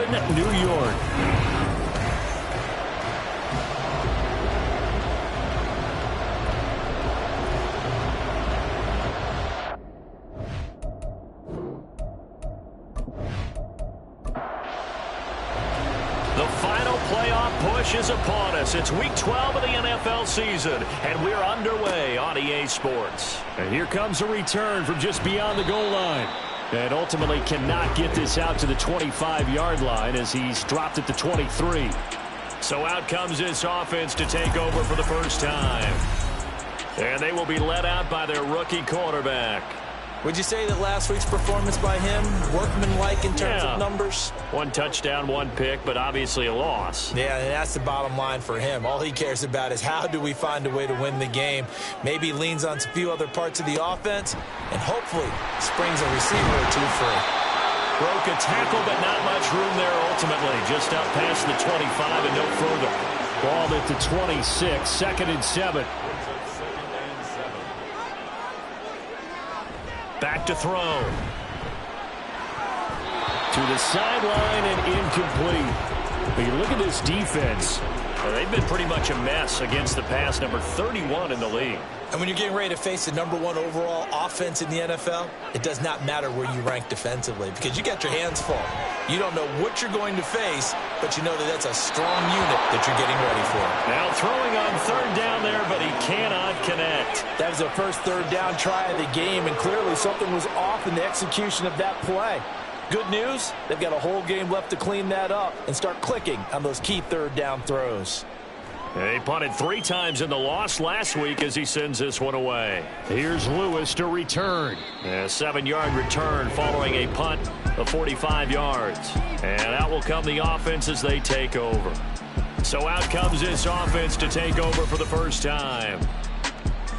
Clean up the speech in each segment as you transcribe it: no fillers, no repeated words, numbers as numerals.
Brooklyn, New York. The final playoff push is upon us. It's week 12 of the NFL season, and we're underway on EA Sports. And here comes a return from just beyond the goal line. And ultimately cannot get this out to the 25-yard line as he's dropped it to 23. So out comes this offense to take over for the first time. And they will be led out by their rookie quarterback. Would you say that last week's performance by him, workmanlike in terms of numbers? 1 touchdown, 1 pick, but obviously a loss. Yeah, and that's the bottom line for him. All he cares about is how do we find a way to win the game. Maybe leans on a few other parts of the offense, and hopefully springs a receiver or two free. Broke a tackle, but not much room there ultimately. Just up past the 25 and no further. Ball at the 26, 2nd and 7. Back to throw. To the sideline and incomplete. But you look at this defense. Well, they've been pretty much a mess against the pass, number 31 in the league. And when you're getting ready to face the #1 overall offense in the NFL, it does not matter where you rank defensively because you got your hands full. You don't know what you're going to face, but you know that that's a strong unit that you're getting ready for. Now throwing on 3rd down there, but he cannot connect. That was the first 3rd down try of the game, and clearly something was off in the execution of that play. Good news, they've got a whole game left to clean that up and start clicking on those key 3rd down throws. They punted 3 times in the loss last week as he sends this one away. Here's Lewis to return. A 7-yard return following a punt of 45 yards. And out will come the offense as they take over. So out comes this offense to take over for the first time.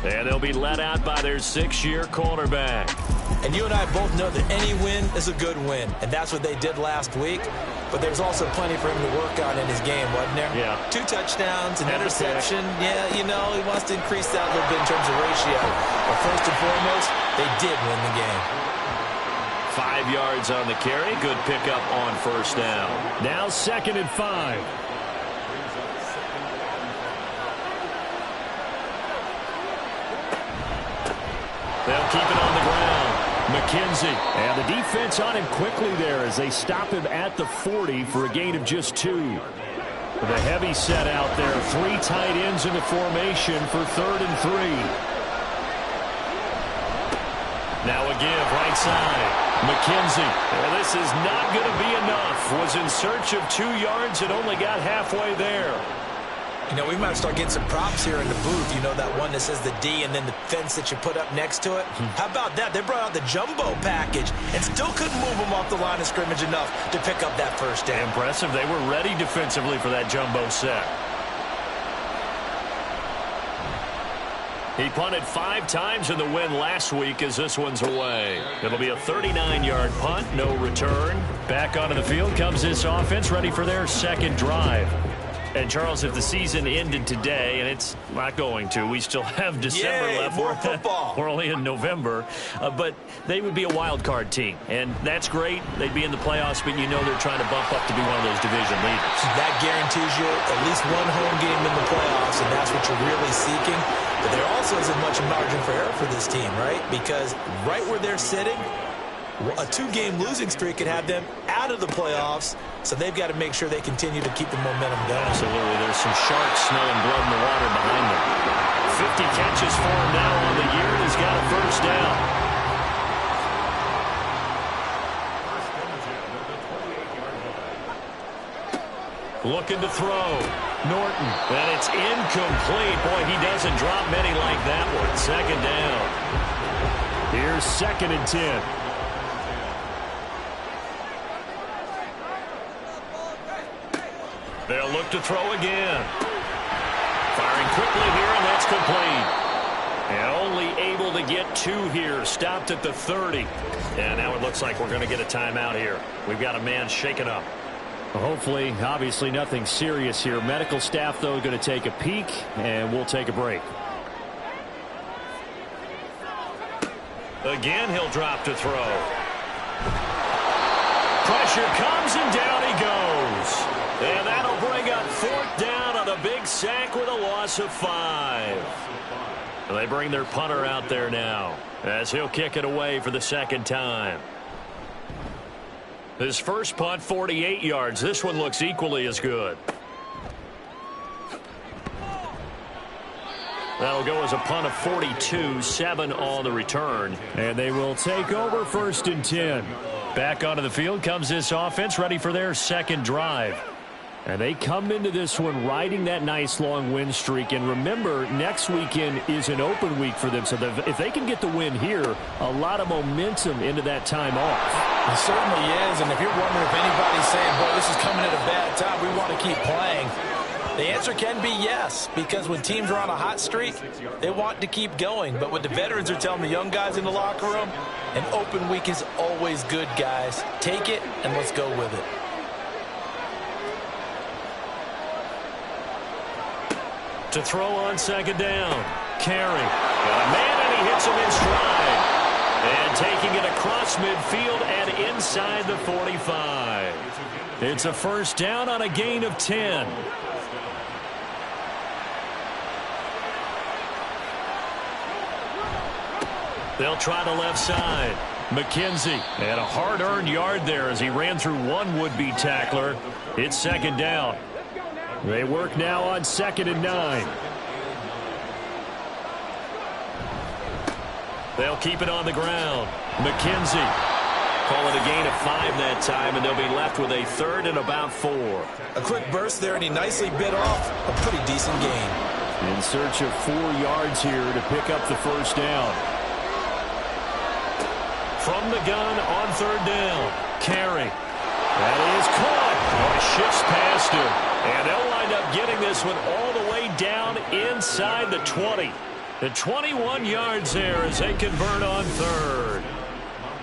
And they'll be led out by their 6-year quarterback. And you and I both know that any win is a good win, and that's what they did last week. But there's also plenty for him to work on in his game, wasn't there? Yeah. 2 touchdowns, an interception. Yeah, you know, he wants to increase that a little bit in terms of ratio. But first and foremost, they did win the game. 5 yards on the carry. Good pickup on 1st down. Now 2nd and 5. They'll keep it on the ground. McKenzie. And the defense on him quickly there as they stop him at the 40 for a gain of just 2. The heavy set out there. 3 tight ends in the formation for 3rd and 3. Now a give right side. McKenzie. Well, this is not going to be enough. Was in search of 2 yards and only got halfway there. You know, we might start getting some props here in the booth. You know, that one that says the D and then the fence that you put up next to it. How about that? They brought out the jumbo package and still couldn't move them off the line of scrimmage enough to pick up that 1st down. Impressive. They were ready defensively for that jumbo set. He punted 5 times in the win last week as this one's away. It'll be a 39-yard punt, no return. Back onto the field comes this offense, ready for their 2nd drive. And, Charles, if the season ended today, and it's not going to, we still have December left. More football. We're only in November. But they would be a wild card team. And that's great. They'd be in the playoffs, but you know they're trying to bump up to be one of those division leaders. That guarantees you at least 1 home game in the playoffs, and that's what you're really seeking. But there also isn't much margin for error for this team, right? Because right where they're sitting, a 2-game losing streak could have them out of the playoffs, so they've got to make sure they continue to keep the momentum going. Absolutely. There's some sharks smelling blood in the water behind them. 50 catches for him now on the year, and he's got a 1st down. Looking to throw. Norton. And it's incomplete. Boy, he doesn't drop many like that one. 2nd down. Here's 2nd and 10. They'll look to throw again. Firing quickly here, and that's complete. And only able to get 2 here. Stopped at the 30. And now it looks like we're going to get a timeout here. We've got a man shaken up. Well, hopefully, obviously nothing serious here. Medical staff, though, going to take a peek, and we'll take a break. Again, he'll drop to throw. Pressure comes, and down he goes. sack with a loss of 5. They bring their punter out there now as he'll kick it away for the second time. His first punt, 48 yards. This one looks equally as good. That'll go as a punt of 42, 7 on the return. And they will take over 1st and 10. Back onto the field comes this offense, ready for their second drive. And they come into this one riding that nice long win streak. And remember, next weekend is an open week for them. So if they can get the win here, a lot of momentum into that time off. It certainly is. And if you're wondering if anybody's saying, boy, this is coming at a bad time, we want to keep playing, the answer can be yes. Because when teams are on a hot streak, they want to keep going. But what the veterans are telling the young guys in the locker room, an open week is always good, guys. Take it and let's go with it. To throw on second down. Carey. Got a man, and he hits him in stride. And taking it across midfield and inside the 45. It's a first down on a gain of 10. They'll try the left side. McKenzie. And a hard-earned yard there as he ran through one would-be tackler. It's second down. They work now on 2nd and 9. They'll keep it on the ground. McKenzie. Call it a gain of 5 that time, and they'll be left with a 3rd and about 4. A quick burst there, and he nicely bit off a pretty decent gain. In search of 4 yards here to pick up the first down. From the gun on 3rd down. Carey. That is caught. Oh, shifts past him. And they'll wind up getting this one all the way down inside the 20. The 21 yards there as they convert on 3rd.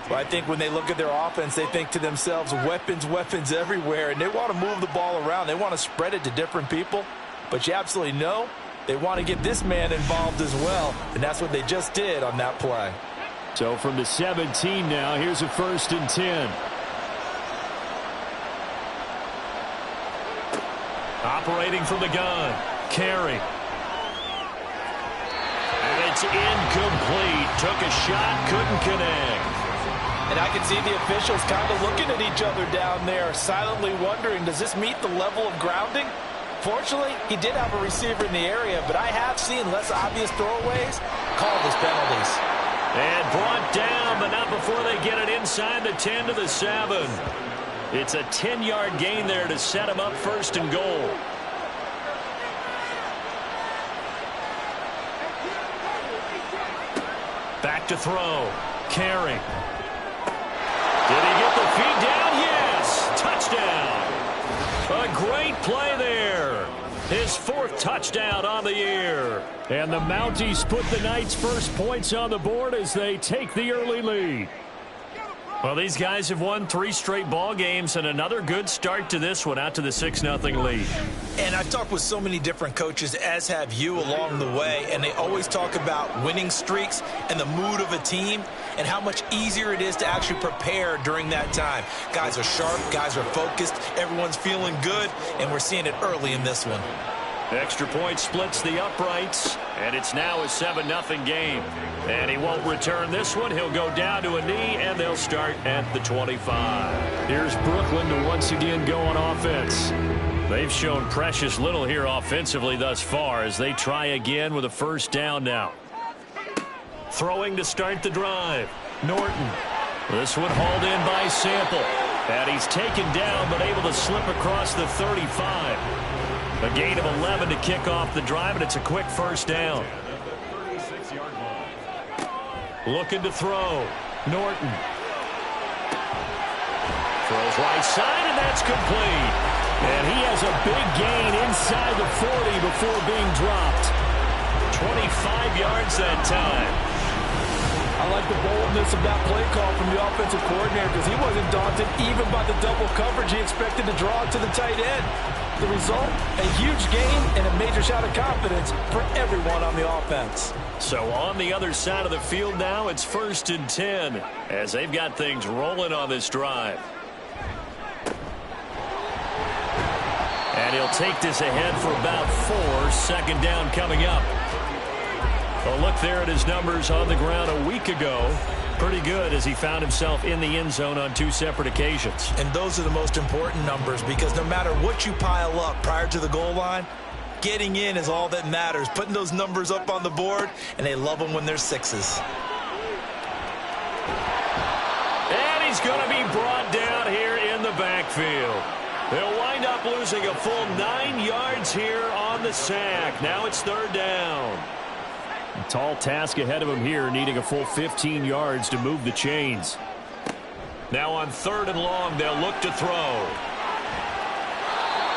Well, I think when they look at their offense, they think to themselves, weapons, weapons everywhere. And they want to move the ball around. They want to spread it to different people. But you absolutely know they want to get this man involved as well. And that's what they just did on that play. So from the 17 now, here's a 1st and 10. Operating from the gun. Carey. And it's incomplete. Took a shot, couldn't connect. And I can see the officials kind of looking at each other down there, silently wondering, does this meet the level of grounding? Fortunately, he did have a receiver in the area, but I have seen less obvious throwaways called as penalties. And brought down, but not before they get it inside the 10 to the 7. It's a 10-yard gain there to set him up 1st and goal. Back to throw. Carey. Did he get the feed down? Yes. Touchdown. A great play there. His 4th touchdown on the year. And the Mounties put the Knights' first points on the board as they take the early lead. Well, these guys have won 3 straight ball games and another good start to this one out to the 6-0 lead. And I've talked with so many different coaches, as have you, along the way, and they always talk about winning streaks and the mood of a team and how much easier it is to actually prepare during that time. Guys are sharp, guys are focused, everyone's feeling good, and we're seeing it early in this one. Extra point splits the uprights, and it's now a 7-0 game. And he won't return this one. He'll go down to a knee, and they'll start at the 25. Here's Brooklyn to once again go on offense. They've shown precious little here offensively thus far as they try again with a first down now. Throwing to start the drive. Norton. This one hauled in by Sample. And he's taken down but able to slip across the 35. A gain of 11 to kick off the drive, and it's a quick first down. Looking to throw. Norton. Throws right side, and that's complete. And he has a big gain inside the 40 before being dropped. 25 yards that time. I like the boldness of that play call from the offensive coordinator because he wasn't daunted even by the double coverage he expected to draw to the tight end. The result, a huge gain and a major shot of confidence for everyone on the offense. So on the other side of the field now, it's 1st and 10 as they've got things rolling on this drive. And And he'll take this ahead for about 4. Second down coming up. A look there at his numbers on the ground a week ago. Pretty good as he found himself in the end zone on 2 separate occasions. And those are the most important numbers because no matter what you pile up prior to the goal line, getting in is all that matters. Putting those numbers up on the board, and they love them when they're 6s. And he's going to be brought down here in the backfield. They'll wind up losing a full 9 yards here on the sack. Now it's 3rd down. A tall task ahead of him here, needing a full 15 yards to move the chains. Now on 3rd and long, they'll look to throw.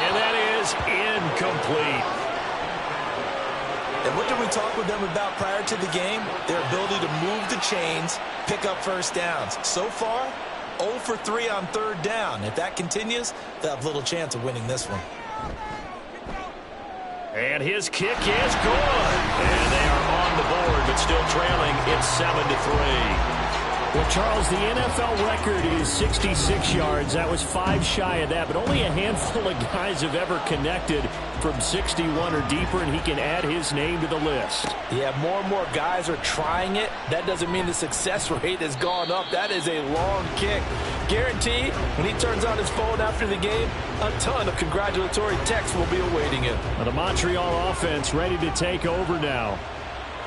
And that is incomplete. And what did we talk with them about prior to the game? Their ability to move the chains, pick up first downs. So far, 0 for 3 on 3rd down. If that continues, they'll have little chance of winning this one. And his kick is good. And they are on the board, but still trailing. It's 7-3. Well, Charles, the NFL record is 66 yards. That was 5 shy of that, but only a handful of guys have ever connected from 61 or deeper, and he can add his name to the list. Yeah, more and more guys are trying it. That doesn't mean the success rate has gone up. That is a long kick. Guaranteed, when he turns on his phone after the game, a ton of congratulatory texts will be awaiting him. Now, the Montreal offense ready to take over now.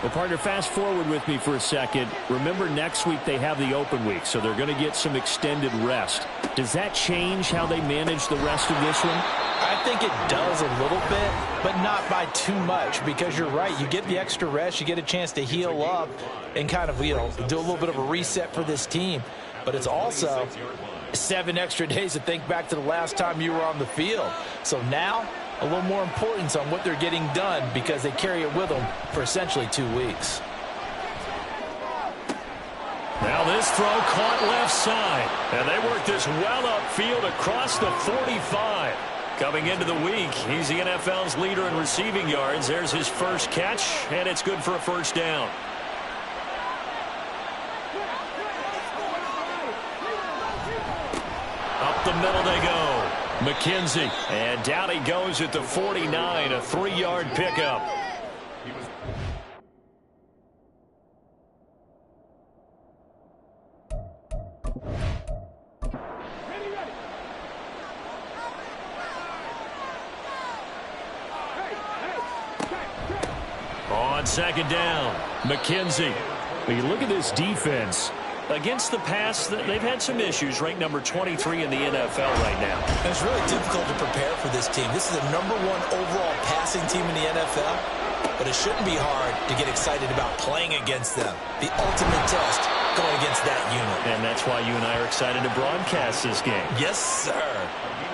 Well, partner, fast forward with me for a second. Remember, next week they have the open week, so they're going to get some extended rest. Does that change how they manage the rest of this one? I think it does a little bit, but not by too much, because you're right. You get the extra rest. You get a chance to heal up and kind of, do a little bit of a reset for this team. But it's also 7 extra days to think back to the last time you were on the field. So now, a little more importance on what they're getting done because they carry it with them for essentially 2 weeks. Now this throw caught left side. And they work this well upfield across the 45. Coming into the week, he's the NFL's leader in receiving yards. There's his first catch, and it's good for a first down. Up the middle they go. McKenzie. And down he goes at the 49, a 3-yard pickup. On 2nd down, McKenzie. When you look at this defense, Against the pass, they've had some issues. Ranked number 23 in the NFL right now. And it's really difficult to prepare for this team. This is a #1 overall passing team in the NFL, but it shouldn't be hard to get excited about playing against them. The ultimate test going against that unit. And that's why you and I are excited to broadcast this game. Yes, sir.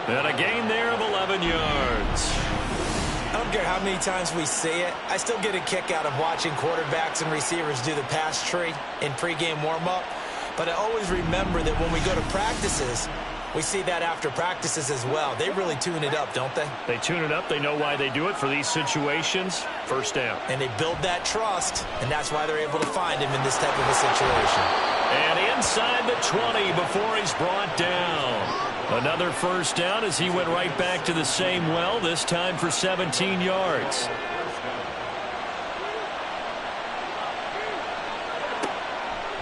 And a gain there of 11 yards. I don't care how many times we say it, I still get a kick out of watching quarterbacks and receivers do the pass tree in pregame warm-up. But I always remember that when we go to practices, we see that after practices as well. They really tune it up, don't they? They tune it up. They know why they do it for these situations. First down. And they build that trust, and that's why they're able to find him in this type of a situation. And inside the 20 before he's brought down. Another first down as he went right back to the same well, this time for 17 yards.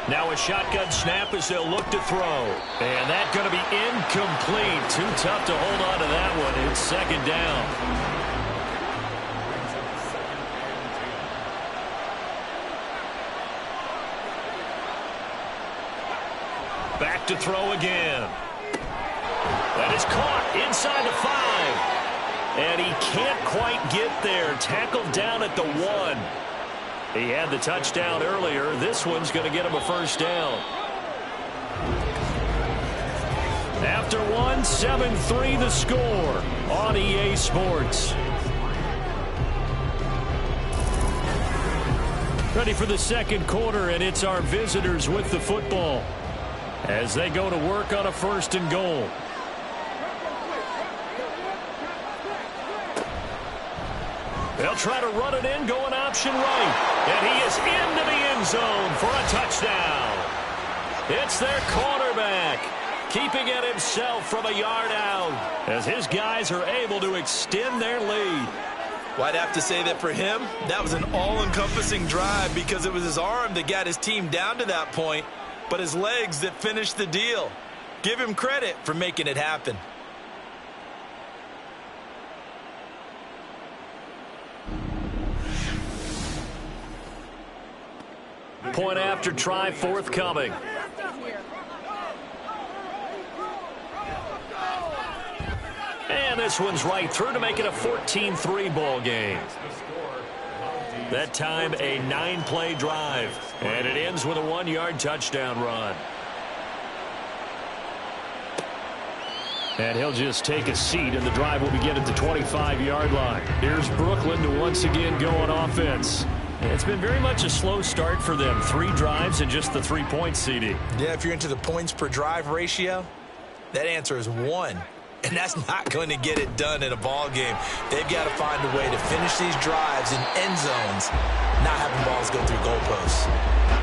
Now a shotgun snap as they'll look to throw. And that's going to be incomplete. Too tough to hold on to that one. It's 2nd down. Back to throw again. That is caught inside the 5. And he can't quite get there. Tackled down at the 1. He had the touchdown earlier. This one's going to get him a first down. After one, 7-3 the score on EA Sports. Ready for the second quarter, and it's our visitors with the football as they go to work on a 1st and goal. They'll try to run it in, going option right. And he is into the end zone for a touchdown. It's their quarterback. keeping it himself from a yard out as his guys are able to extend their lead. Well, I'd have to say that for him, that was an all-encompassing drive because it was his arm that got his team down to that point, but his legs that finished the deal. Give him credit for making it happen. Point after try forthcoming. And this one's right through to make it a 14-3 ball game. That time a 9-play drive. And it ends with a 1-yard touchdown run. And he'll just take a seat, and the drive will begin at the 25-yard line. Here's Brooklyn to once again go on offense. It's been very much a slow start for them. 3 drives and just the 3 points, CD. Yeah, if you're into the points per drive ratio, that answer is 1. And that's not going to get it done in a ball game. They've got to find a way to finish these drives in end zones, not having balls go through goalposts.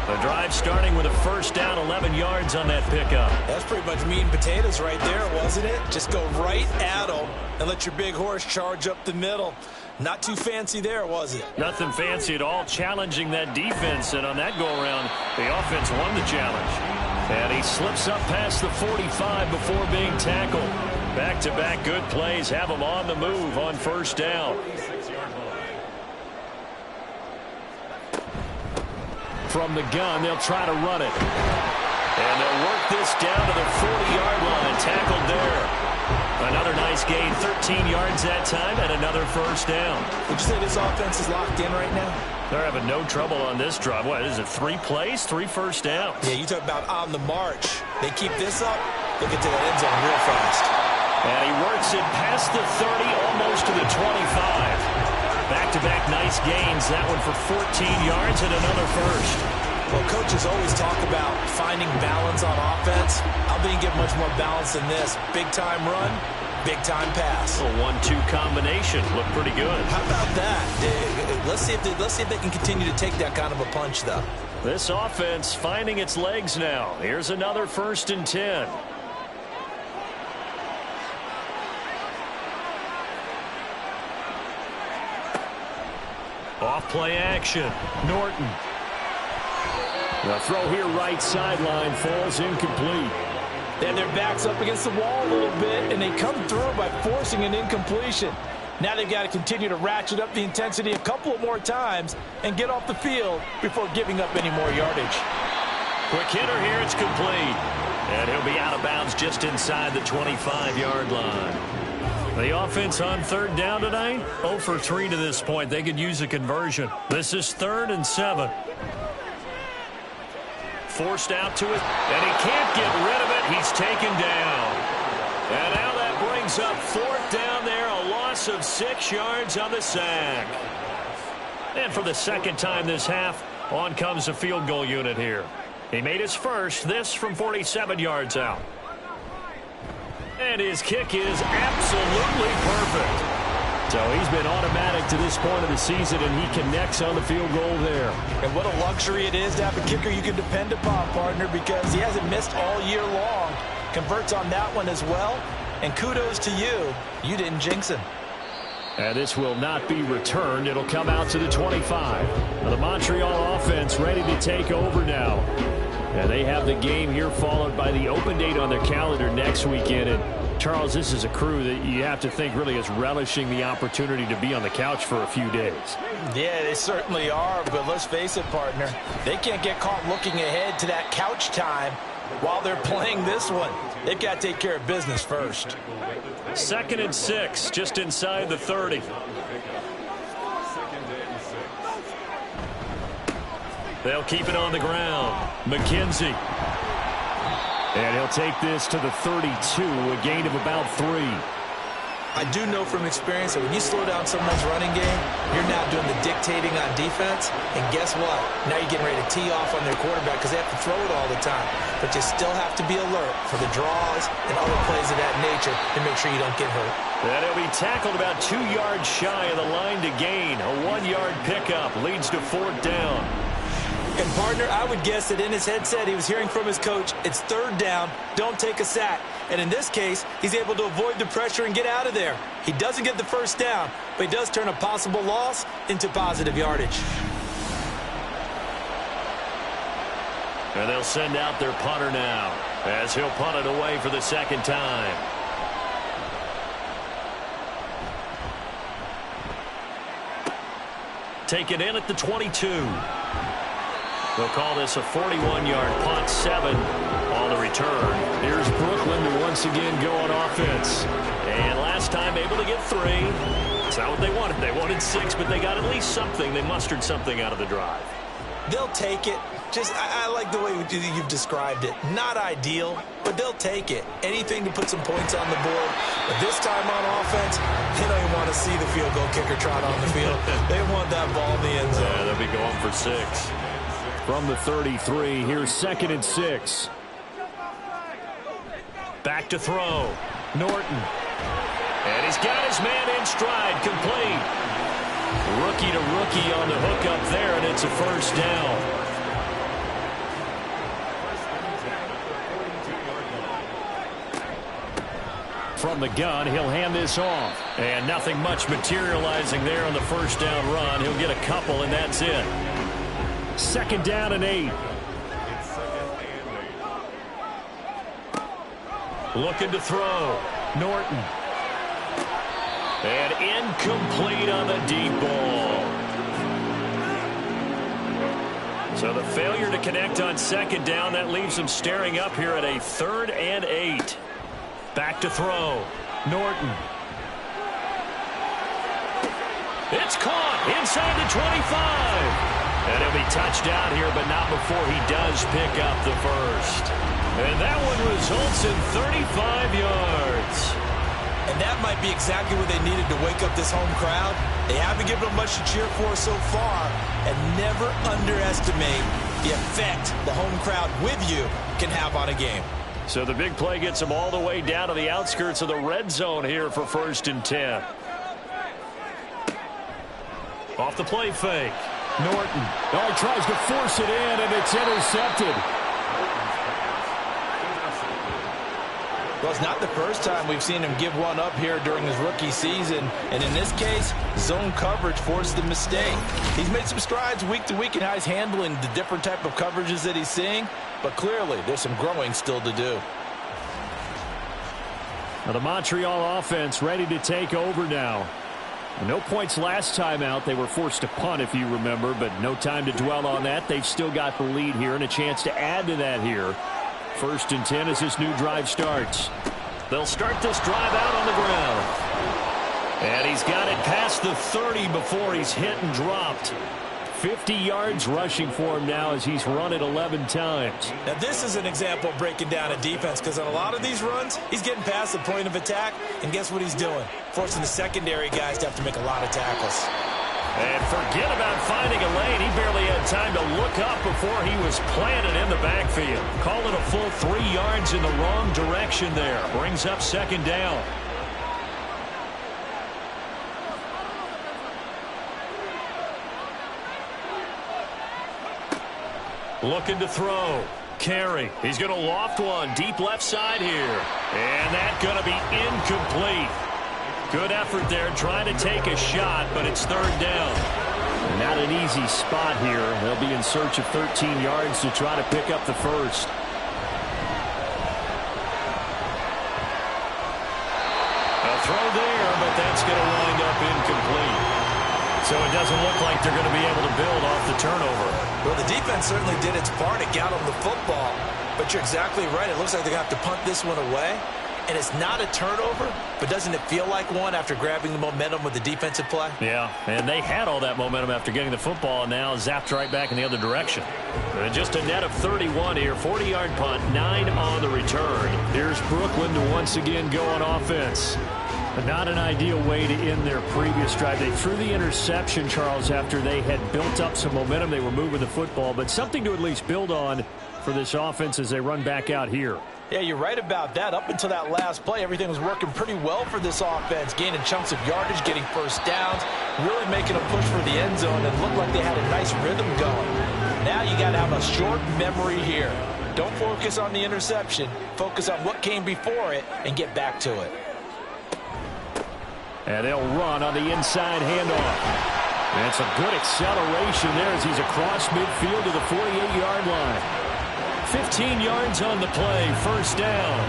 The drive starting with a first down, 11 yards on that pickup. That's pretty much meat and potatoes right there, wasn't it? Just go right at them and let your big horse charge up the middle. Not too fancy there, was it? Nothing fancy at all, challenging that defense. And on that go-around, the offense won the challenge. And he slips up past the 45 before being tackled. Back-to-back good plays have him on the move on first down. From the gun, they'll try to run it. And they'll work this down to the 40-yard line. Tackled there. Another nice gain, 13 yards that time, and another first down. Would you say this offense is locked in right now? They're having no trouble on this drive. What is it, 3 plays, 3 first downs? Yeah, you talk about on the march. They keep this up, they'll get to that end zone real fast. And he works it past the 30, almost to the 25. Back-to-back nice gains. That one for 14 yards and another first. Well, coaches always talk about finding balance on offense. I don't think you get much more balance than this. Big-time run, big-time pass. A 1-2 combination. Looked pretty good. How about that? Let's see if they can continue to take that kind of a punch, though. This offense finding its legs now. Here's another 1st and 10. Off play action. Norton. The throw here right sideline falls incomplete. They have their backs up against the wall a little bit, and they come through by forcing an incompletion. Now they've got to continue to ratchet up the intensity a couple of more times and get off the field before giving up any more yardage. Quick hitter here, it's complete. And he'll be out of bounds just inside the 25-yard line. The offense on 3rd down tonight, 0 for 3 to this point. They could use a conversion. This is 3rd and 7. Forced out to it, and he can't get rid of it. He's taken down. And now that brings up 4th down there, a loss of 6 yards on the sack. And for the 2nd time this half, on comes the field goal unit here. He made his first, this from 47 yards out. And his kick is absolutely perfect. So he's been automatic to this point of the season, and he connects on the field goal there. And what a luxury it is to have a kicker you can depend upon, partner, because he hasn't missed all year long. Converts on that one as well. And kudos to you. You didn't jinx him. And this will not be returned. It'll come out to the 25. Now the Montreal offense ready to take over now. And they have the game here followed by the open date on their calendar next weekend. And Charles, this is a crew that you have to think really is relishing the opportunity to be on the couch for a few days. Yeah, they certainly are, but let's face it, partner. They can't get caught looking ahead to that couch time while they're playing this one. They've got to take care of business first. 2nd and 6, just inside the 30. They'll keep it on the ground. McKenzie. And he'll take this to the 32, a gain of about 3. I do know from experience that when you slow down someone's running game, you're now doing the dictating on defense. And guess what? Now you're getting ready to tee off on their quarterback because they have to throw it all the time. But you still have to be alert for the draws and other plays of that nature to make sure you don't get hurt. And he'll be tackled about 2 yards shy of the line to gain. A 1-yard pickup leads to 4th down. And, partner, I would guess that in his headset he was hearing from his coach, it's third down, don't take a sack. And in this case, he's able to avoid the pressure and get out of there. He doesn't get the first down, but he does turn a possible loss into positive yardage. And they'll send out their punter now as he'll punt it away for the second time. Take it in at the 22. They'll call this a 41-yard punt, 7 on the return. Here's Brooklyn to once again go on offense. And last time able to get 3. It's not what they wanted. They wanted 6, but they got at least something. They mustered something out of the drive. They'll take it. I like the way you've described it. Not ideal, but they'll take it. Anything to put some points on the board. But this time on offense, they don't even want to see the field goal kicker trot on the field. They want that ball in the end zone. Yeah, they'll be going for 6. From the 33, here's 2nd and 6. Back to throw. Norton. And he's got his man in stride, complete. Rookie to rookie on the hook up there, and it's a first down. From the gun, he'll hand this off. And nothing much materializing there on the first down run. He'll get a couple, and that's it. 2nd down and 8. Looking to throw. Norton. And incomplete on the deep ball. So the failure to connect on 2nd down, that leaves them staring up here at a 3rd and 8. Back to throw. Norton. It's caught inside the 25. And he'll be touched down here, but not before he does pick up the first. And that one results in 35 yards. And that might be exactly what they needed to wake up this home crowd. They haven't given them much to cheer for so far. And never underestimate the effect the home crowd with you can have on a game. So the big play gets them all the way down to the outskirts of the red zone here for 1st and 10. Off the play fake. Norton. Oh, he tries to force it in, and it's intercepted. Well, it's not the first time we've seen him give one up here during his rookie season. And in this case, zone coverage forced the mistake. He's made some strides week to week in how he's handling the different type of coverages that he's seeing. But clearly, there's some growing still to do. Now the Montreal offense ready to take over now. No points last time out. They were forced to punt, if you remember, but no time to dwell on that. They've still got the lead here and a chance to add to that here. 1st and 10 as this new drive starts. They'll start this drive out on the ground. And he's got it past the 30 before he's hit and dropped. 50 yards rushing for him now as he's run it 11 times. Now this is an example of breaking down a defense, because on a lot of these runs, he's getting past the point of attack, and guess what he's doing? Forcing the secondary guys to have to make a lot of tackles. And forget about finding a lane. He barely had time to look up before he was planted in the backfield. Call it a full 3 yards in the wrong direction there. Brings up 2nd down. Looking to throw. Carry. He's going to loft one deep left side here. And that's going to be incomplete. Good effort there trying to take a shot, but it's 3rd down. Not an easy spot here. They'll be in search of 13 yards to try to pick up the first. A throw there, but that's going to wind up incomplete. So it doesn't look like they're going to be able to build off the turnover. Well, the defense certainly did its part. It got them the football. But you're exactly right. It looks like they're going to have to punt this one away. And it's not a turnover, but doesn't it feel like one after grabbing the momentum with the defensive play? Yeah, and they had all that momentum after getting the football, and now zapped right back in the other direction. And just a net of 31 here, 40-yard punt, 9 on the return. Here's Brooklyn to once again go on offense. But not an ideal way to end their previous drive. They threw the interception, Charles, after they had built up some momentum. They were moving the football, but something to at least build on for this offense as they run back out here. Yeah, you're right about that. Up until that last play, everything was working pretty well for this offense, gaining chunks of yardage, getting first downs, really making a push for the end zone, and looked like they had a nice rhythm going. Now you got to have a short memory here. Don't focus on the interception. Focus on what came before it and get back to it. And they'll run on the inside handoff. And some good acceleration there as he's across midfield to the 48-yard line. 15 yards on the play, first down.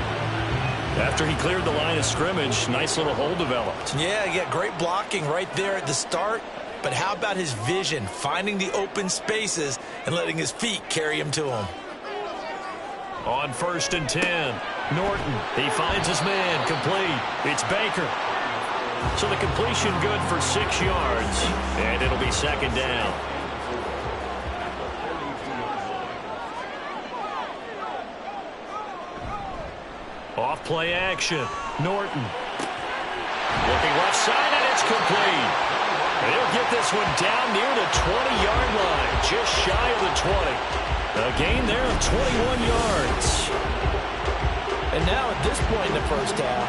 After he cleared the line of scrimmage, nice little hole developed. Yeah, great blocking right there at the start. But how about his vision, finding the open spaces and letting his feet carry him to him? On 1st and 10, Norton, he finds his man, complete. It's Baker. So the completion good for 6 yards, and it'll be second down. Off play action, Norton. Looking left side, and it's complete. They'll get this one down near the 20-yard line, just shy of the 20. A gain there of 21 yards. And now at this point in the first half,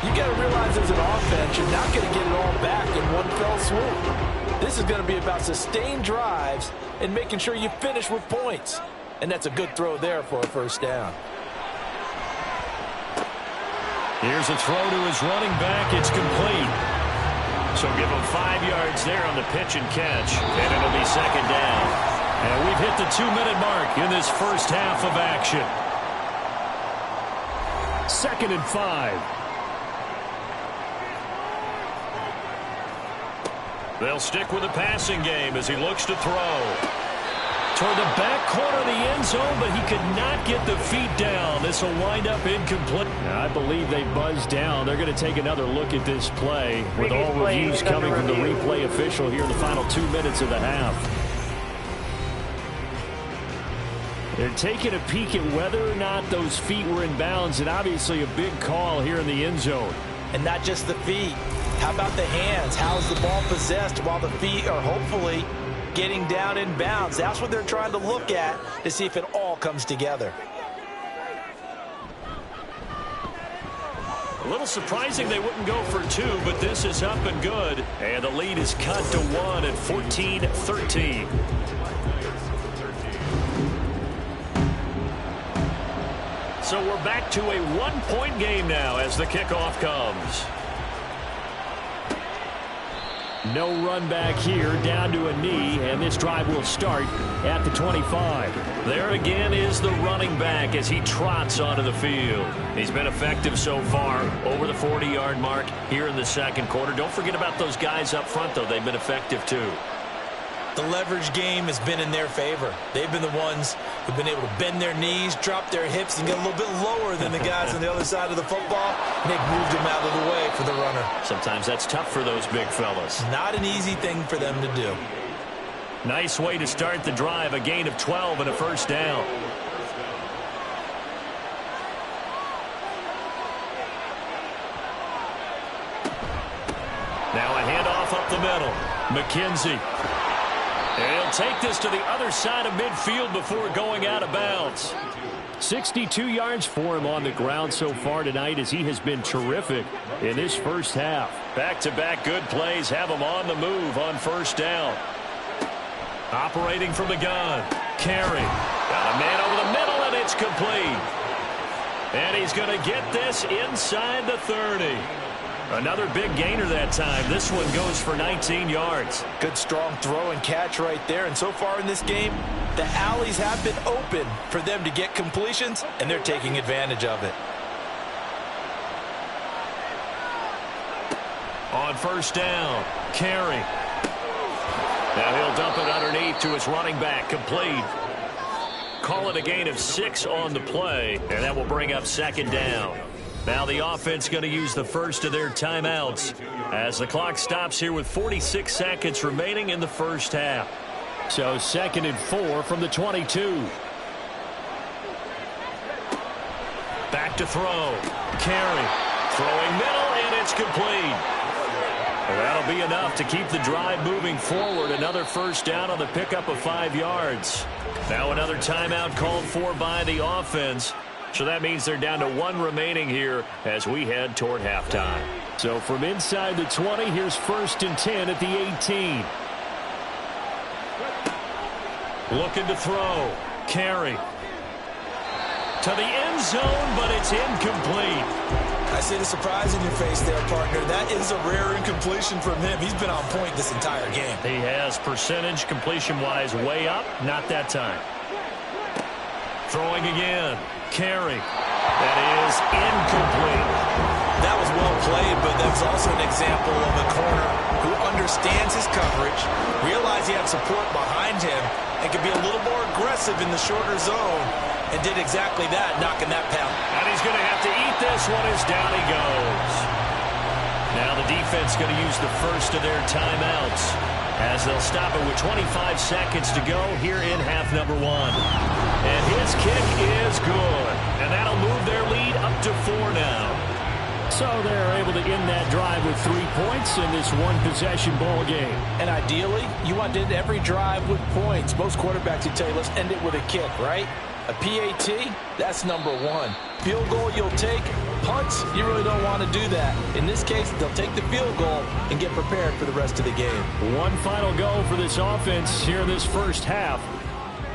you got to realize as an offense, you're not going to get it all back in one fell swoop. This is going to be about sustained drives and making sure you finish with points. And that's a good throw there for a first down. Here's a throw to his running back. It's complete. So give him 5 yards there on the pitch and catch, and it'll be second down. And we've hit the 2-minute mark in this first half of action. 2nd and 5. They'll stick with the passing game as he looks to throw. Toward the back corner of the end zone, but he could not get the feet down. This will wind up incomplete. I believe they buzzed down. They're going to take another look at this play with all reviews coming from the replay official here in the final 2 minutes of the half. They're taking a peek at whether or not those feet were in bounds, and obviously a big call here in the end zone. And not just the feet. How about the hands? How's the ball possessed while the feet are hopefully getting down in bounds? That's what they're trying to look at to see if it all comes together. A little surprising they wouldn't go for 2, but this is up and good. And the lead is cut to 1 at 14-13. So we're back to a 1-point game now as the kickoff comes. No run back here, down to a knee, and this drive will start at the 25. There again is the running back as he trots onto the field. He's been effective so far, over the 40-yard mark here in the second quarter. Don't forget about those guys up front, though. They've been effective, too. The leverage game has been in their favor. They've been the ones who've been able to bend their knees, drop their hips, and get a little bit lower than the guys on the other side of the football. And they've moved them out of the way for the runner. Sometimes that's tough for those big fellas. Not an easy thing for them to do. Nice way to start the drive, a gain of 12 and a first down. Now a handoff up the middle. McKenzie. And he'll take this to the other side of midfield before going out of bounds. 62 yards for him on the ground so far tonight as he has been terrific in this first half. Back-to-back good plays have him on the move on first down. Operating from the gun. Carey. Got a man over the middle, and it's complete. And he's going to get this inside the 30. Another big gainer that time. This one goes for 19 yards. Good strong throw and catch right there. And so far in this game, the alleys have been open for them to get completions, and they're taking advantage of it. On first down, Carey. Now he'll dump it underneath to his running back, complete. Call it a gain of 6 on the play, and that will bring up second down. Now the offense going to use the first of their timeouts as the clock stops here with 46 seconds remaining in the first half. So 2nd and 4 from the 22. Back to throw. Carey. Throwing middle, and it's complete. Well, that'll be enough to keep the drive moving forward. Another first down on the pickup of 5 yards. Now another timeout called for by the offense. So that means they're down to 1 remaining here as we head toward halftime. So from inside the 20, here's 1st and 10 at the 18. Looking to throw. Carry. To the end zone, but it's incomplete. I see the surprise in your face there, partner. That is a rare incompletion from him. He's been on point this entire game. He has percentage completion-wise way up. Not that time. Throwing again. Carry. That is incomplete. That was well played, but that's also an example of a corner who understands his coverage, realized he had support behind him, and could be a little more aggressive in the shorter zone, and did exactly that, knocking that pound. And he's going to have to eat this one as down he goes. Now the defense going to use the first of their timeouts as they'll stop it with 25 seconds to go here in half number 1. And his kick is good. And that'll move their lead up to 4 now. So they're able to end that drive with 3 points in this one-possession ball game. And ideally, you want to end every drive with points. Most quarterbacks would tell you, let's end it with a kick, right? A PAT, that's number 1. Field goal you'll take. Punts, you really don't want to do that. In this case, they'll take the field goal and get prepared for the rest of the game. One final go for this offense here in this first half.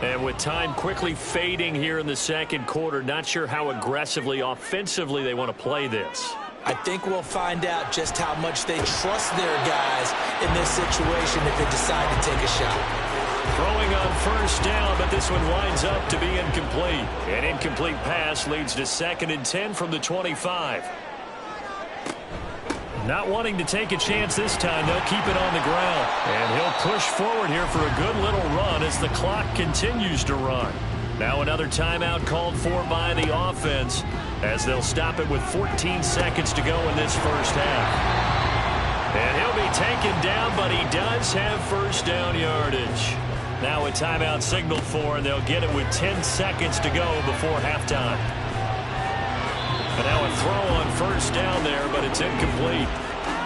And with time quickly fading here in the second quarter, not sure how aggressively, offensively they want to play this. I think we'll find out just how much they trust their guys in this situation if they decide to take a shot. Throwing on first down, but this one winds up to be incomplete. An incomplete pass leads to 2nd and 10 from the 25. Not wanting to take a chance this time, they'll keep it on the ground. And he'll push forward here for a good little run as the clock continues to run. Now another timeout called for by the offense as they'll stop it with 14 seconds to go in this first half. And he'll be taken down, but he does have first down yardage. Now a timeout signaled for, and they'll get it with 10 seconds to go before halftime. And now a throw on first down there, but it's incomplete.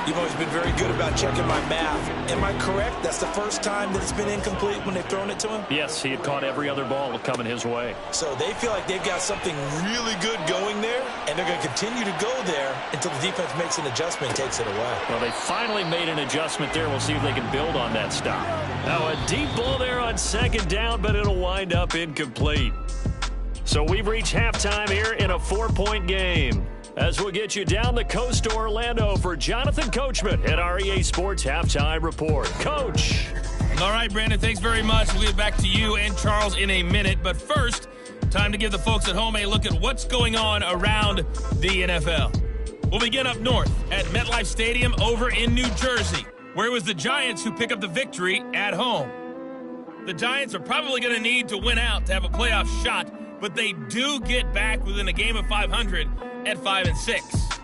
You've always been very good about checking my math. Am I correct? That's the first time that it's been incomplete when they've thrown it to him? Yes, he had caught every other ball coming his way. So they feel like they've got something really good going there, and they're going to continue to go there until the defense makes an adjustment and takes it away. Well, they finally made an adjustment there. We'll see if they can build on that stop. Now a deep ball there on 2nd down, but it'll wind up incomplete. So we've reached halftime here in a 4-point game. As we'll get you down the coast to Orlando for Jonathan Coachman at our EA Sports Halftime Report. Coach. All right, Brandon, thanks very much. We'll get back to you and Charles in a minute. But first, time to give the folks at home a look at what's going on around the NFL. We'll begin up north at MetLife Stadium over in New Jersey, where it was the Giants who pick up the victory at home. The Giants are probably going to need to win out to have a playoff shot, but they do get back within a game of 500 at 5-6.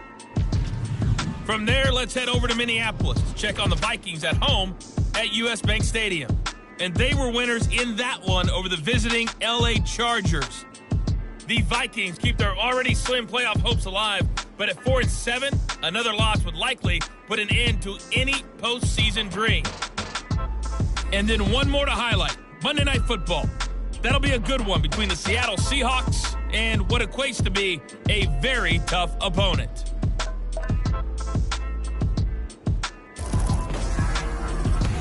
From there, let's head over to Minneapolis to check on the Vikings at home at US Bank Stadium. And they were winners in that one over the visiting LA Chargers. The Vikings keep their already slim playoff hopes alive, but at 4-7, another loss would likely put an end to any postseason dream. And then one more to highlight, Monday Night Football. That'll be a good one between the Seattle Seahawks and what equates to be a very tough opponent.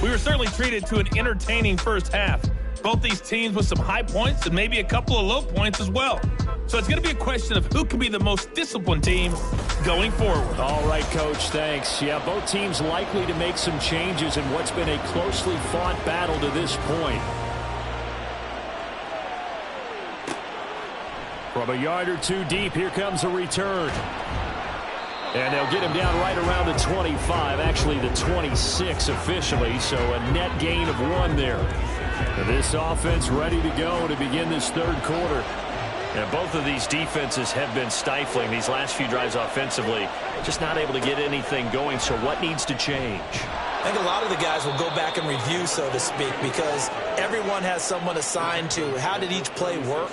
We were certainly treated to an entertaining first half. Both these teams with some high points and maybe a couple of low points as well. So it's going to be a question of who can be the most disciplined team going forward. All right, Coach, thanks. Yeah, both teams likely to make some changes in what's been a closely fought battle to this point. From a yard or two deep, here comes a return. And they'll get him down right around the 25, actually the 26 officially, so a net gain of 1 there. And this offense ready to go to begin this third quarter. And both of these defenses have been stifling these last few drives offensively, just not able to get anything going, so what needs to change? I think a lot of the guys will go back and review, so to speak, because everyone has someone assigned to how did each play work.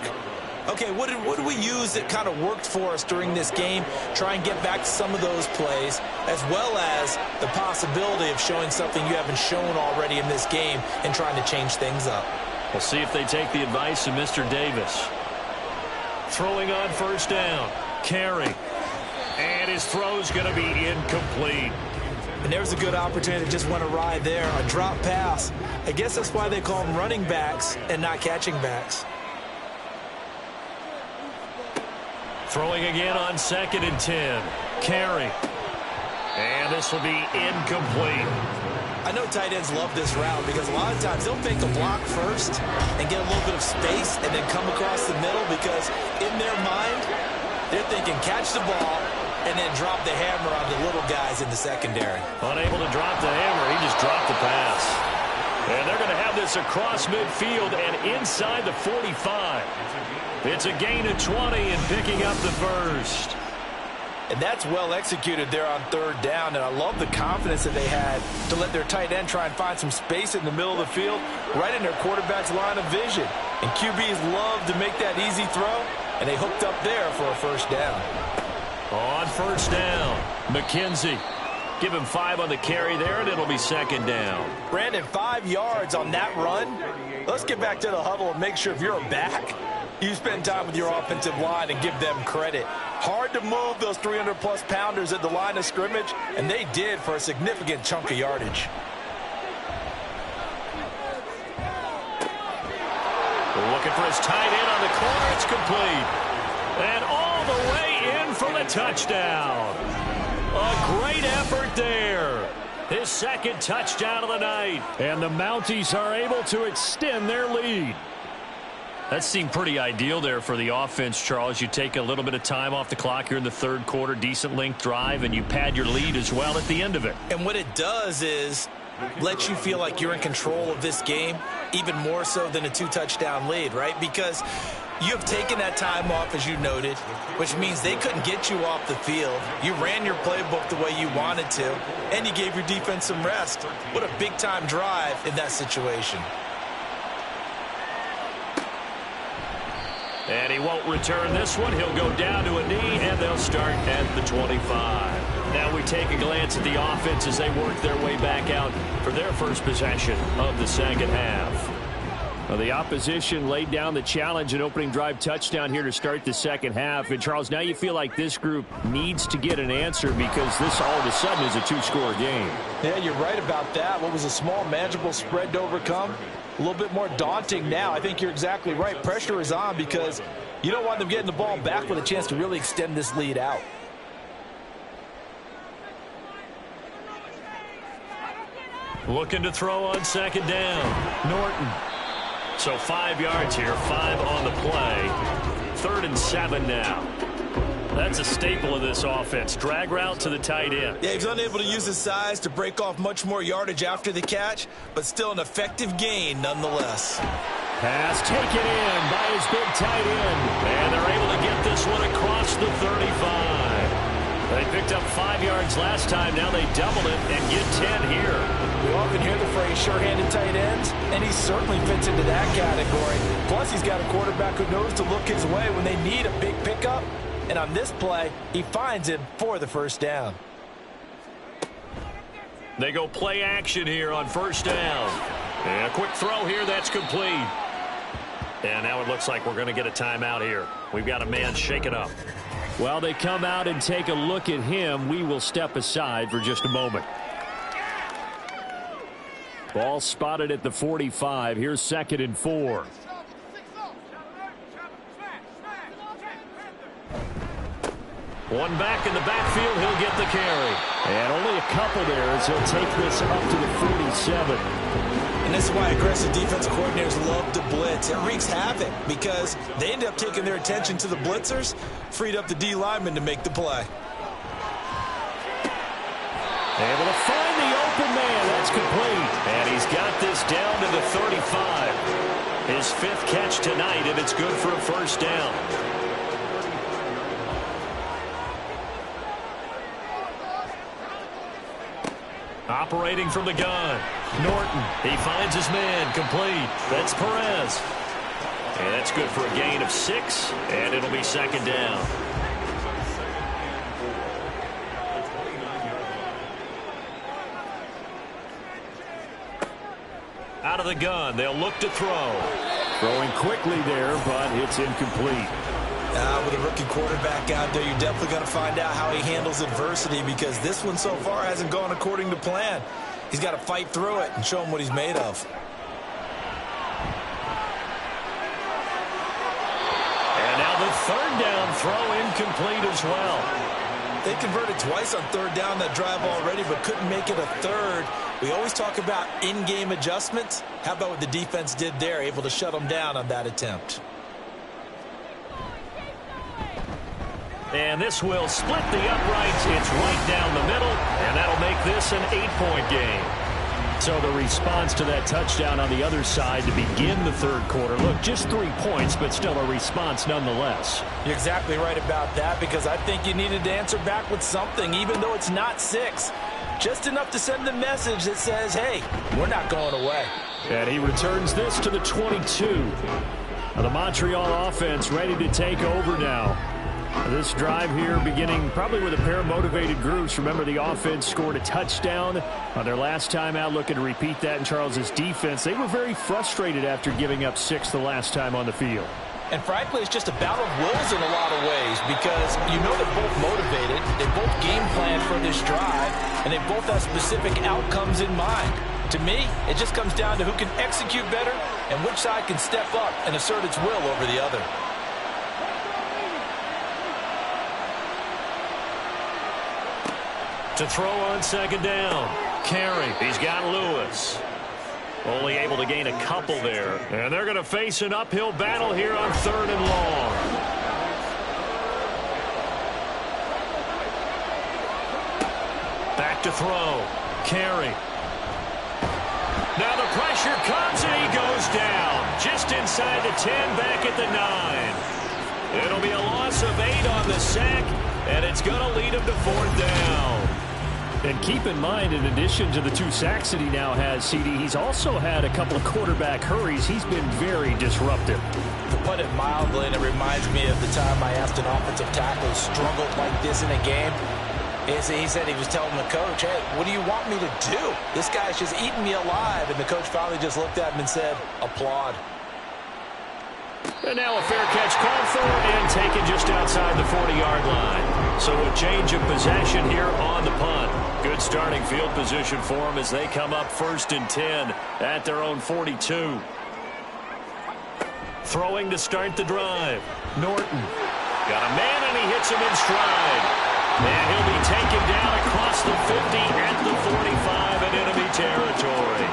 Okay, what did we use that kind of worked for us during this game? Try and get back to some of those plays, as well as the possibility of showing something you haven't shown already in this game and trying to change things up. We'll see if they take the advice of Mr. Davis. Throwing on first down. Carry. And his throw's going to be incomplete. And there's a good opportunity to just went awry there, a drop pass. I guess that's why they call them running backs and not catching backs. Throwing again on 2nd and 10. Carry. And this will be incomplete. I know tight ends love this route because a lot of times they'll fake a block first and get a little bit of space and then come across the middle because in their mind, they're thinking catch the ball and then drop the hammer on the little guys in the secondary. Unable to drop the hammer, he just dropped the pass. And they're going to have this across midfield and inside the 45. It's a gain of 20 and picking up the first. And that's well executed there on 3rd down, and I love the confidence that they had to let their tight end try and find some space in the middle of the field, right in their quarterback's line of vision. And QBs love to make that easy throw, and they hooked up there for a first down. On 1st down, McKenzie. Give him 5 on the carry there, and it'll be 2nd down. Brandon, 5 yards on that run. Let's get back to the huddle and make sure if you're a back, you spend time with your offensive line and give them credit. Hard to move those 300-plus pounders at the line of scrimmage, and they did for a significant chunk of yardage. Looking for his tight end on the corner. It's complete. And all the way in for the touchdown. A great effort there. His 2nd touchdown of the night. And the Mounties are able to extend their lead. That seemed pretty ideal there for the offense, Charles. You take a little bit of time off the clock here in the 3rd quarter, decent length drive, and you pad your lead as well at the end of it. And what it does is let you feel like you're in control of this game, even more so than a 2-touchdown lead, right? Because you have taken that time off, as you noted, which means they couldn't get you off the field. You ran your playbook the way you wanted to, and you gave your defense some rest. What a big-time drive in that situation. And he won't return this one. He'll go down to a knee, and they'll start at the 25. Now we take a glance at the offense as they work their way back out for their first possession of the 2nd half. Well, the opposition laid down the challenge and opening drive touchdown here to start the 2nd half. And, Charles, now you feel like this group needs to get an answer because this all of a sudden is a 2-score game. Yeah, you're right about that. What was a small, manageable spread to overcome? A little bit more daunting now. I think you're exactly right. Pressure is on because you don't want them getting the ball back with a chance to really extend this lead out. Looking to throw on 2nd down. Norton. So 5 yards here, 5 on the play. 3rd and 7 now. That's a staple of this offense. Drag route to the tight end. Yeah, he's unable to use his size to break off much more yardage after the catch, but still an effective gain nonetheless. Pass taken in by his big tight end. And they're able to get this one across the 35. They picked up 5 yards last time. Now they double it and get 10 here. We often hear the phrase sure-handed tight ends, and he certainly fits into that category. Plus, he's got a quarterback who knows to look his way when they need a big pickup. And on this play, he finds him for the first down. They go play action here on 1st down. And a quick throw here, that's complete. And now it looks like we're going to get a timeout here. We've got a man shaken up. While they come out and take a look at him, we will step aside for just a moment. Ball spotted at the 45. Here's 2nd and 4. One back in the backfield, he'll get the carry. And only a couple there as he'll take this up to the 47. And this is why aggressive defense coordinators love to blitz. It wreaks havoc because they end up taking their attention to the blitzers, freed up the D lineman to make the play. Able to find the open man. That's complete. And he's got this down to the 35. His 5th catch tonight, and it's good for a first down. Operating from the gun. Norton. He finds his man. Complete. That's Perez. And that's good for a gain of 6. And it'll be 2nd down. Out of the gun. They'll look to throw. Throwing quickly there, but it's incomplete. With a rookie quarterback out there, you're definitely going to find out how he handles adversity, because this one so far hasn't gone according to plan. He's got to fight through it and show him what he's made of. And now the third down throw incomplete as well. They converted twice on third down that drive already, but couldn't make it a third. We always talk about in-game adjustments. How about what the defense did there, able to shut them down on that attempt? And this will split the uprights. It's right down the middle, and that'll make this an 8-point game. So the response to that touchdown on the other side to begin the third quarter. Look, just 3 points, but still a response nonetheless. You're exactly right about that, because I think you needed to answer back with something, even though it's not 6. Just enough to send the message that says, hey, we're not going away. And he returns this to the 22. Now the Montreal offense ready to take over now. This drive here beginning probably with a pair of motivated groups. Remember, the offense scored a touchdown on their last time out. Looking to repeat that in Charles's defense. They were very frustrated after giving up 6 the last time on the field. And frankly, it's just a battle of wills in a lot of ways, because you know they're both motivated, they both game plan for this drive, and they both have specific outcomes in mind. To me, it just comes down to who can execute better and which side can step up and assert its will over the other. To throw on second down. Carey. He's got Lewis. Only able to gain a couple there. And they're going to face an uphill battle here on third and long. Back to throw. Carey. Now the pressure comes and he goes down. Just inside the 10, back at the 9. It'll be a loss of 8 on the sack, and it's going to lead him to fourth down. And keep in mind, in addition to the 2 sacks that he now has, CD, he's also had a couple of quarterback hurries. He's been very disruptive. To put it mildly, and it reminds me of the time I asked an offensive tackle who struggled like this in a game. He said he was telling the coach, hey, what do you want me to do? This guy's just eating me alive. And the coach finally just looked at him and said, applaud. And now a fair catch called for and taken just outside the 40-yard line. So a change of possession here on the punt. Good starting field position for them as they come up 1st and 10 at their own 42. Throwing to start the drive. Norton. Got a man and he hits him in stride. And he'll be taken down across the 50 at the 45 in enemy territory.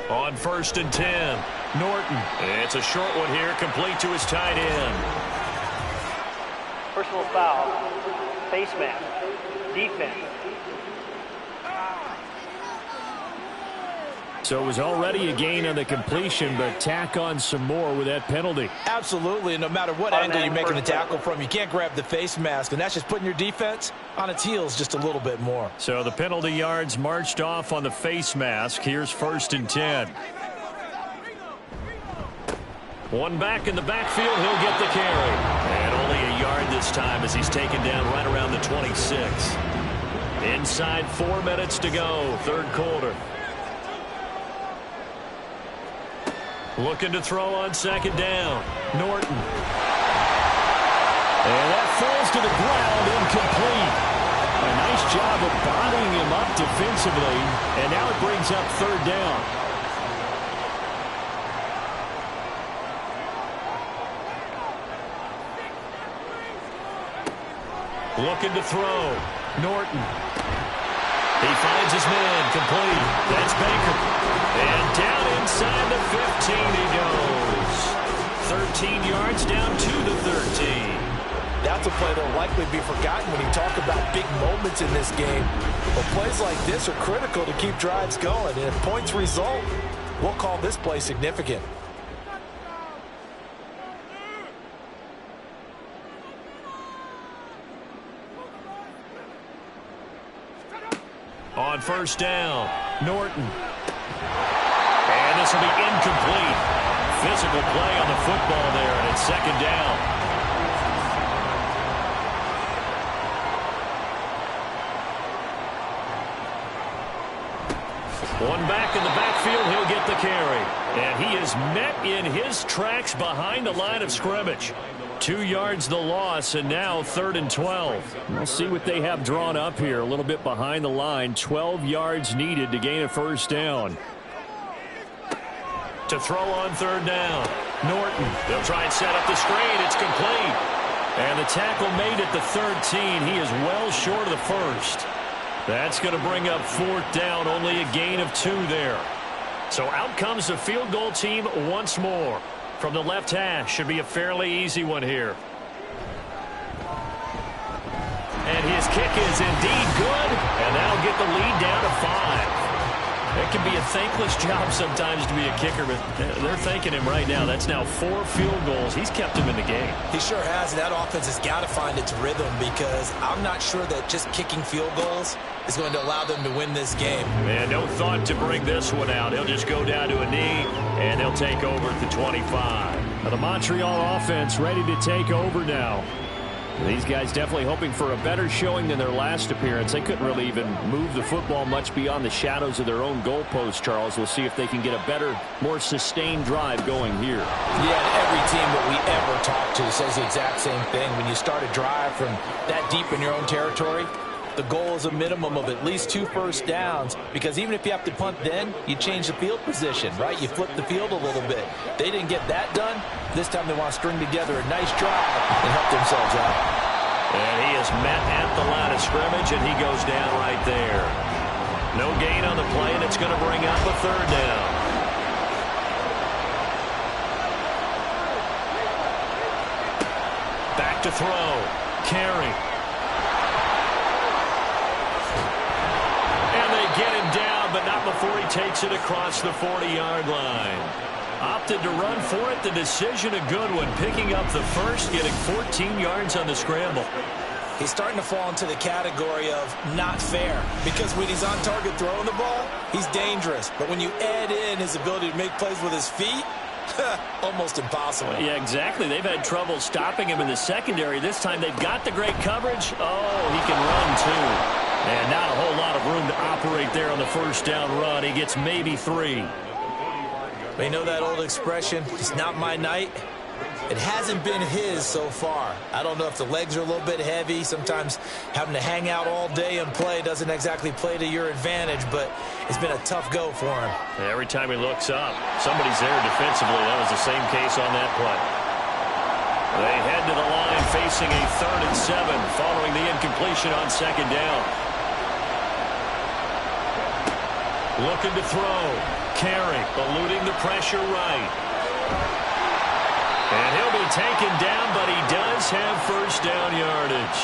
On 1st and 10, Norton. It's a short one here, complete to his tight end. Personal foul, face mask, defense. So it was already a gain on the completion, but tack on some more with that penalty. Absolutely, and no matter what angle you're making the tackle from, you can't grab the face mask, and that's just putting your defense on its heels just a little bit more. So the penalty yards marched off on the face mask. Here's 1st and 10. One back in the backfield, he'll get the carry. And only a yard this time as he's taken down right around the 26. Inside 4 minutes to go, third quarter. Looking to throw on second down. Norton. And that falls to the ground, incomplete. A nice job of bodying him up defensively, and now it brings up third down. Looking to throw. Norton. He finds his man, complete. That's Baker. And down inside the 15 he goes. 13 yards down to the 13. That's a play that will likely be forgotten when you talk about big moments in this game. But plays like this are critical to keep drives going. And if points result, we'll call this play significant. On 1st down, Norton. And this will be incomplete. Physical play on the football there, and it's second down. One back in the backfield, he'll get the carry. And he is met in his tracks behind the line of scrimmage. 2 yards the loss, and now 3rd and 12. We'll see what they have drawn up here. A little bit behind the line. 12 yards needed to gain a first down. To throw on 3rd down. Norton. They'll try and set up the screen. It's complete. And the tackle made at the 13. He is well short of the first. That's going to bring up 4th down. Only a gain of 2 there. So out comes the field goal team once more. From the left hash, should be a fairly easy one here. And his kick is indeed good, and that'll get the lead down to 5. It can be a thankless job sometimes to be a kicker, but they're thanking him right now. That's now 4 field goals. He's kept him in the game. He sure has, and that offense has got to find its rhythm because I'm not sure that just kicking field goals is going to allow them to win this game. And no thought to bring this one out. He'll just go down to a knee, and they'll take over at the 25. Now the Montreal offense ready to take over now. These guys definitely hoping for a better showing than their last appearance. They couldn't really even move the football much beyond the shadows of their own goalpost, Charles. We'll see if they can get a better, more sustained drive going here. Yeah, and every team that we ever talk to says the exact same thing. When you start a drive from that deep in your own territory, the goal is a minimum of at least 2 first downs, because even if you have to punt then, you change the field position, right? You flip the field a little bit. They didn't get that done. This time they want to string together a nice drive and help themselves out. And he is met at the line of scrimmage, and he goes down right there. No gain on the play, and it's going to bring up a 3rd down. Back to throw. Carry. Get him down, but not before he takes it across the 40-yard line. Opted to run for it. The decision a good one. Picking up the first, getting 14 yards on the scramble. He's starting to fall into the category of not fair, because when he's on target throwing the ball, he's dangerous. But when you add in his ability to make plays with his feet, almost impossible. Yeah, exactly. They've had trouble stopping him in the secondary. This time they've got the great coverage. Oh, he can run too. And not a whole lot of room to operate there on the first down run. He gets maybe 3. You know that old expression, it's not my night? It hasn't been his so far. I don't know if the legs are a little bit heavy. Sometimes having to hang out all day and play doesn't exactly play to your advantage, but it's been a tough go for him. Every time he looks up, somebody's there defensively. That was the same case on that play. They head to the line facing a 3rd and 7 following the incompletion on 2nd down. Looking to throw. Carry, eluding the pressure right. And he'll be taken down, but he does have first down yardage.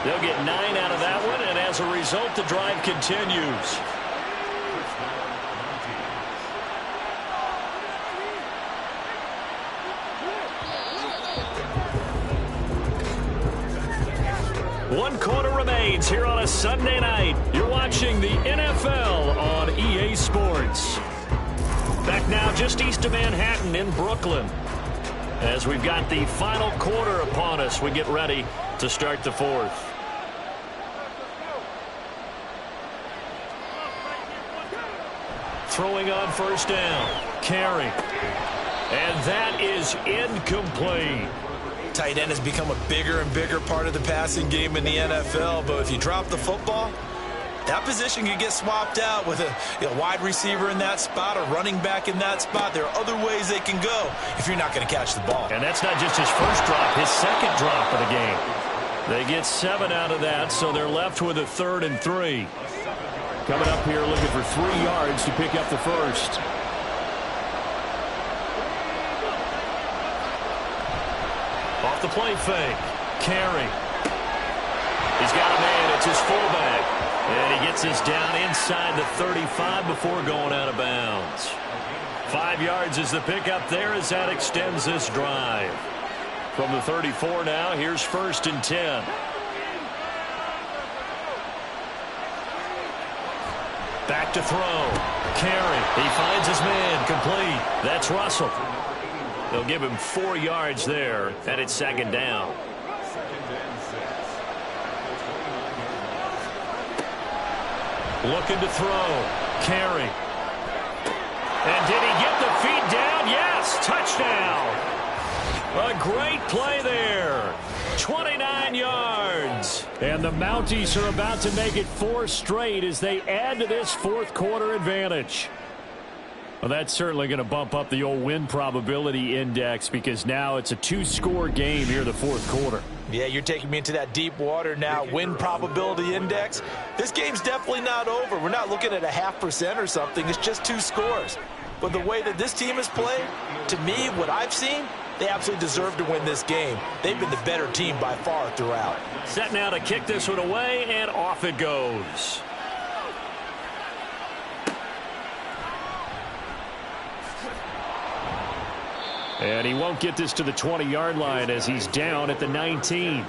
They'll get 9 out of that one, and as a result, the drive continues. One quarter remains here on a Sunday night. You're watching the NFL on EA Sports. Back now just east of Manhattan in Brooklyn. As we've got the final quarter upon us, we get ready to start the 4th. Throwing on first down. Carry. And that is incomplete. Tight end has become a bigger and bigger part of the passing game in the NFL, but if you drop the football, that position could get swapped out with a wide receiver in that spot, a running back in that spot. There are other ways they can go if you're not going to catch the ball. And that's not just his first drop, his second drop of the game. They get 7 out of that, so they're left with a 3rd and 3. Coming up here looking for 3 yards to pick up the first. Off the play fake. Carry. He's got a man. It's his fullback. And he gets us down inside the 35 before going out of bounds. 5 yards is the pickup there as that extends this drive. From the 34 now, here's 1st and 10. Back to throw. Carry. He finds his man. Complete. That's Russell. They'll give him 4 yards there, and it's 2nd down. Looking to throw. carry. And did he get the feet down? Yes, touchdown. A great play there. 29 yards. And the Mounties are about to make it 4 straight as they add to this fourth quarter advantage. Well, that's certainly going to bump up the old win probability index because now it's a 2-score game here in the fourth quarter. Yeah, you're taking me into that deep water now. Win probability index. This game's definitely not over. We're not looking at a 0.5% or something. It's just 2 scores. But the way that this team has played, to me, what I've seen, they absolutely deserve to win this game. They've been the better team by far throughout. Set now to kick this one away, and off it goes. And he won't get this to the 20-yard line as he's down at the 19.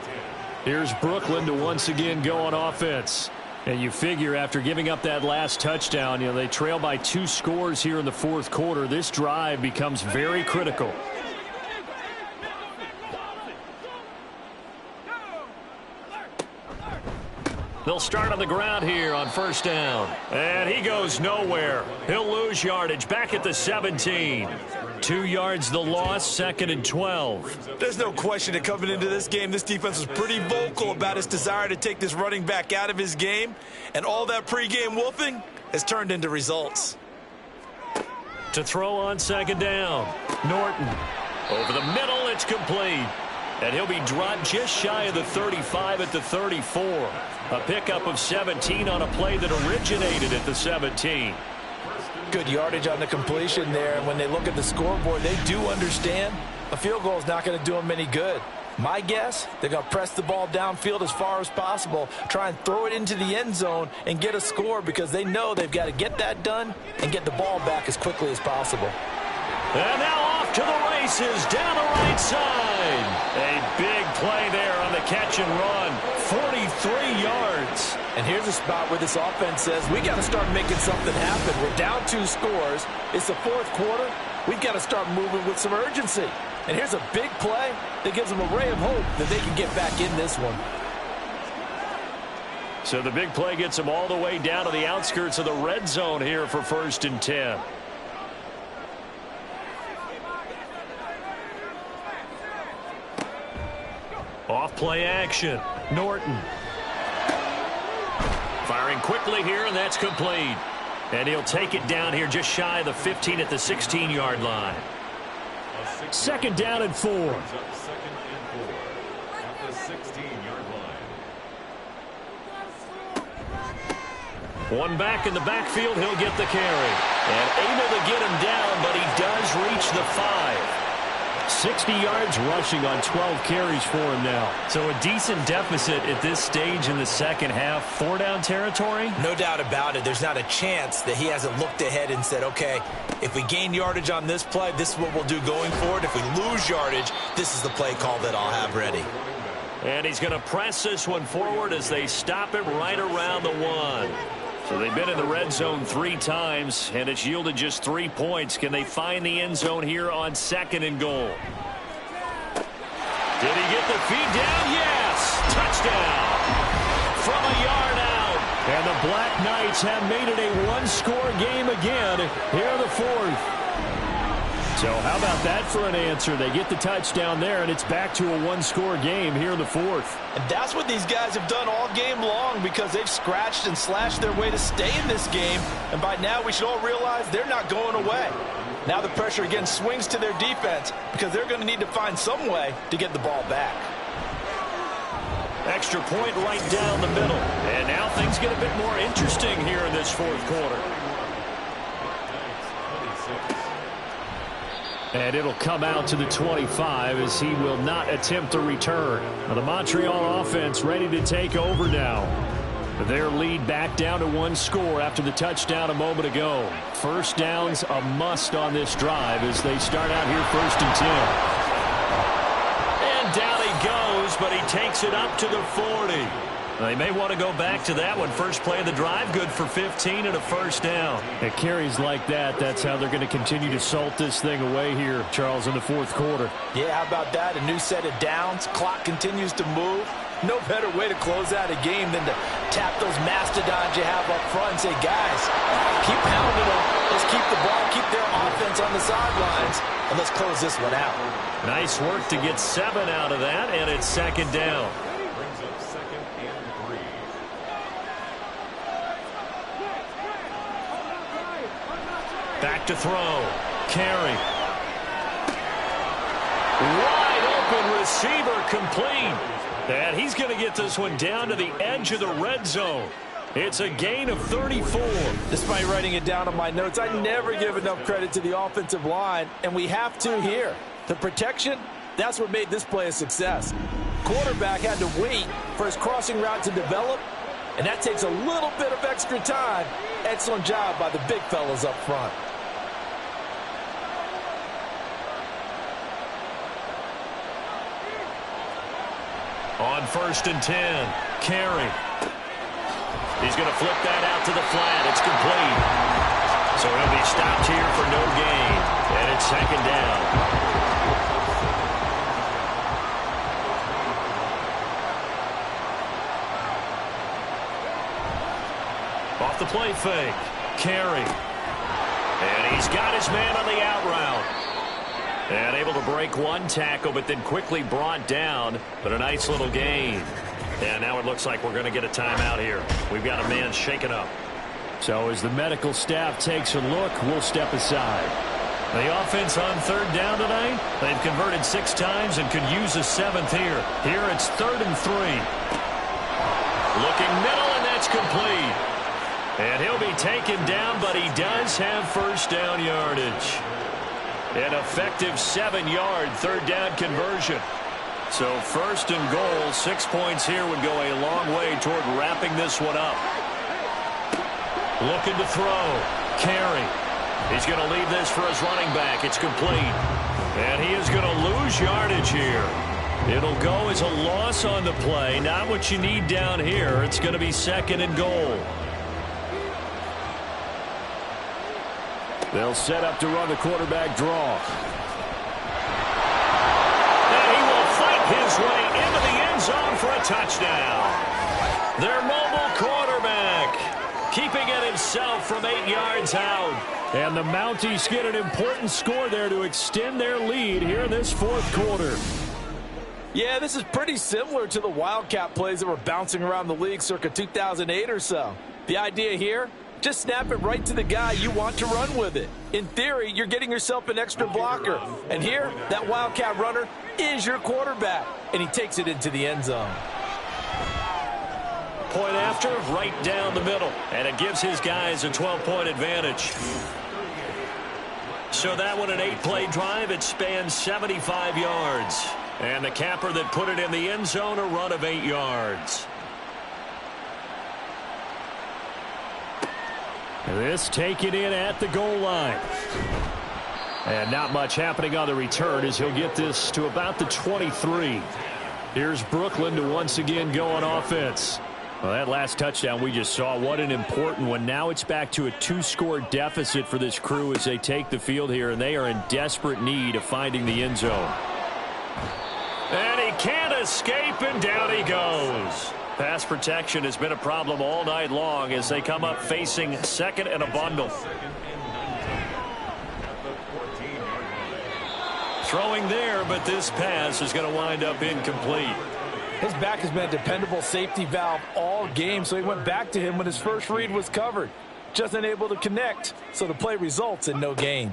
Here's Brooklyn to once again go on offense. And you figure after giving up that last touchdown, they trail by 2 scores here in the fourth quarter. This drive becomes very critical. They'll start on the ground here on first down. And he goes nowhere. He'll lose yardage back at the 17. 2 yards the loss, 2nd and 12. There's no question that coming into this game, this defense was pretty vocal about its desire to take this running back out of his game. And all that pregame wolfing has turned into results. To throw on 2nd down. Norton. Over the middle, it's complete. And he'll be dropped just shy of the 35 at the 34. A pickup of 17 on a play that originated at the 17. Good yardage on the completion there. And when they look at the scoreboard, they do understand a field goal is not going to do them any good. My guess, they're going to press the ball downfield as far as possible, try and throw it into the end zone and get a score because they know they've got to get that done and get the ball back as quickly as possible. And now off to the races down the right side. A big play there on the catch and run. 43 yards. And here's a spot where this offense says, we got to start making something happen. We're down 2 scores. It's the fourth quarter. We've got to start moving with some urgency. And here's a big play that gives them a ray of hope that they can get back in this one. So the big play gets them all the way down to the outskirts of the red zone here for 1st and 10. Off play action. Norton. Firing quickly here, and that's complete. And he'll take it down here just shy of the 15 at the 16-yard line. 2nd down and 4. One back in the backfield, he'll get the carry. And able to get him down, but he does reach the 5. 60 yards rushing on 12 carries for him now. So a decent deficit at this stage in the second half. 4-down territory? No doubt about it. There's not a chance that he hasn't looked ahead and said, okay, if we gain yardage on this play, this is what we'll do going forward. If we lose yardage, this is the play call that I'll have ready. And he's going to press this one forward as they stop it right around the 1. So they've been in the red zone 3 times, and it's yielded just 3 points. Can they find the end zone here on 2nd and goal? Did he get the feed down? Yes! Touchdown! From a yard out. And the Black Knights have made it a 1-score game again here in the 4th. So how about that for an answer? They get the touchdown there, and it's back to a 1-score game here in the 4th. And that's what these guys have done all game long because they've scratched and slashed their way to stay in this game. And by now, we should all realize they're not going away. Now the pressure again swings to their defense because they're going to need to find some way to get the ball back. Extra point right down the middle. And now things get a bit more interesting here in this fourth quarter. And it'll come out to the 25 as he will not attempt a return. Now the Montreal offense ready to take over now. Their lead back down to 1 score after the touchdown a moment ago. First down's a must on this drive as they start out here 1st and 10. And down he goes, but he takes it up to the 40. They may want to go back to that one. First play of the drive, good for 15 and a first down. It carries like that. That's how they're going to continue to salt this thing away here, Charles, in the fourth quarter. Yeah, how about that? A new set of downs. Clock continues to move. No better way to close out a game than to tap those mastodons you have up front and say, guys, keep pounding them. Let's keep the ball, keep their offense on the sidelines, and let's close this one out. Nice work to get 7 out of that, and it's second down. Back to throw. Carey. Wide open receiver complete. And he's going to get this one down to the edge of the red zone. It's a gain of 34. Despite writing it down on my notes, I never give enough credit to the offensive line, and we have to here. The protection, that's what made this play a success. Quarterback had to wait for his crossing route to develop, and that takes a little bit of extra time. Excellent job by the big fellas up front. On 1st and 10, Carey. He's going to flip that out to the flat. It's complete. So he'll be stopped here for no gain. And it's second down. Off the play fake. Carey. And he's got his man on the out route. And able to break one tackle, but then quickly brought down. But a nice little gain. And now it looks like we're going to get a timeout here. We've got a man shaken up. So as the medical staff takes a look, we'll step aside. The offense on 3rd down tonight. They've converted 6 times and could use a 7th here. Here it's 3rd and 3. Looking middle, and that's complete. And he'll be taken down, but he does have first down yardage. An effective 7-yard 3rd down conversion. So 1st and goal, 6 points here would go a long way toward wrapping this one up. Looking to throw. Carey. He's going to leave this for his running back. It's complete. And he is going to lose yardage here. It'll go as a loss on the play. Not what you need down here. It's going to be 2nd and goal. They'll set up to run the quarterback draw. And he will fight his way into the end zone for a touchdown. Their mobile quarterback keeping it himself from 8 yards out. And the Mounties get an important score there to extend their lead here in this 4th quarter. Yeah, this is pretty similar to the Wildcat plays that were bouncing around the league circa 2008 or so. The idea here, just snap it right to the guy you want to run with it. In theory, you're getting yourself an extra blocker. And here, that Wildcat runner is your quarterback. And he takes it into the end zone. Point after, right down the middle. And it gives his guys a 12-point advantage. So that one, an 8-play drive. It spans 75 yards. And the capper that put it in the end zone, a run of 8 yards. This taken in at the goal line. And not much happening on the return as he'll get this to about the 23. Here's Brooklyn to once again go on offense. Well, that last touchdown we just saw, what an important one. Now it's back to a 2-score deficit for this crew as they take the field here, and they are in desperate need of finding the end zone. And he can't escape, and down he goes. Pass protection has been a problem all night long as they come up facing 2nd and a bundle. Throwing there, but this pass is going to wind up incomplete. His back has been a dependable safety valve all game, so he went back to him when his first read was covered. Just unable to connect, so the play results in no gain.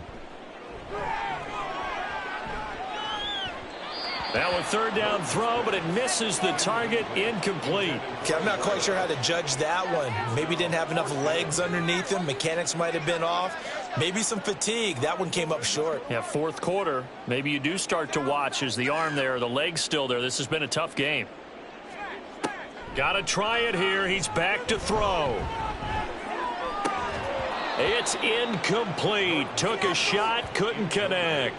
Now a 3rd down throw, but it misses the target, incomplete. Okay, I'm not quite sure how to judge that one. Maybe didn't have enough legs underneath him. Mechanics might have been off. Maybe some fatigue. That one came up short. Yeah, 4th quarter. Maybe you do start to watch as the arm there, the leg's still there. This has been a tough game. Got to try it here. He's back to throw. It's incomplete. Took a shot, couldn't connect.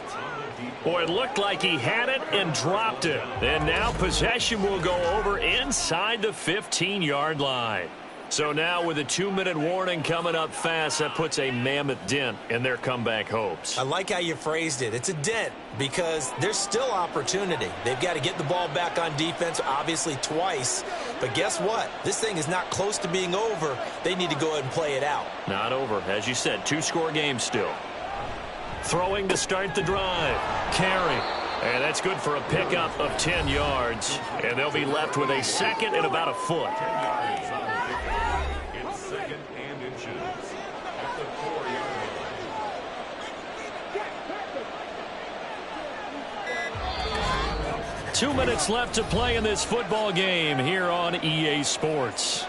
Boy, it looked like he had it and dropped it. And now possession will go over inside the 15-yard line. So now with a 2-minute warning coming up fast, that puts a mammoth dent in their comeback hopes. I like how you phrased it. It's a dent because there's still opportunity. They've got to get the ball back on defense, obviously twice. But guess what? This thing is not close to being over. They need to go ahead and play it out. Not over. As you said, 2-score game still. Throwing to start the drive. Carry. And that's good for a pickup of 10 yards. And they'll be left with a second and about a foot. It's second and inches at the 4-yard line. 2 minutes left to play in this football game here on EA Sports.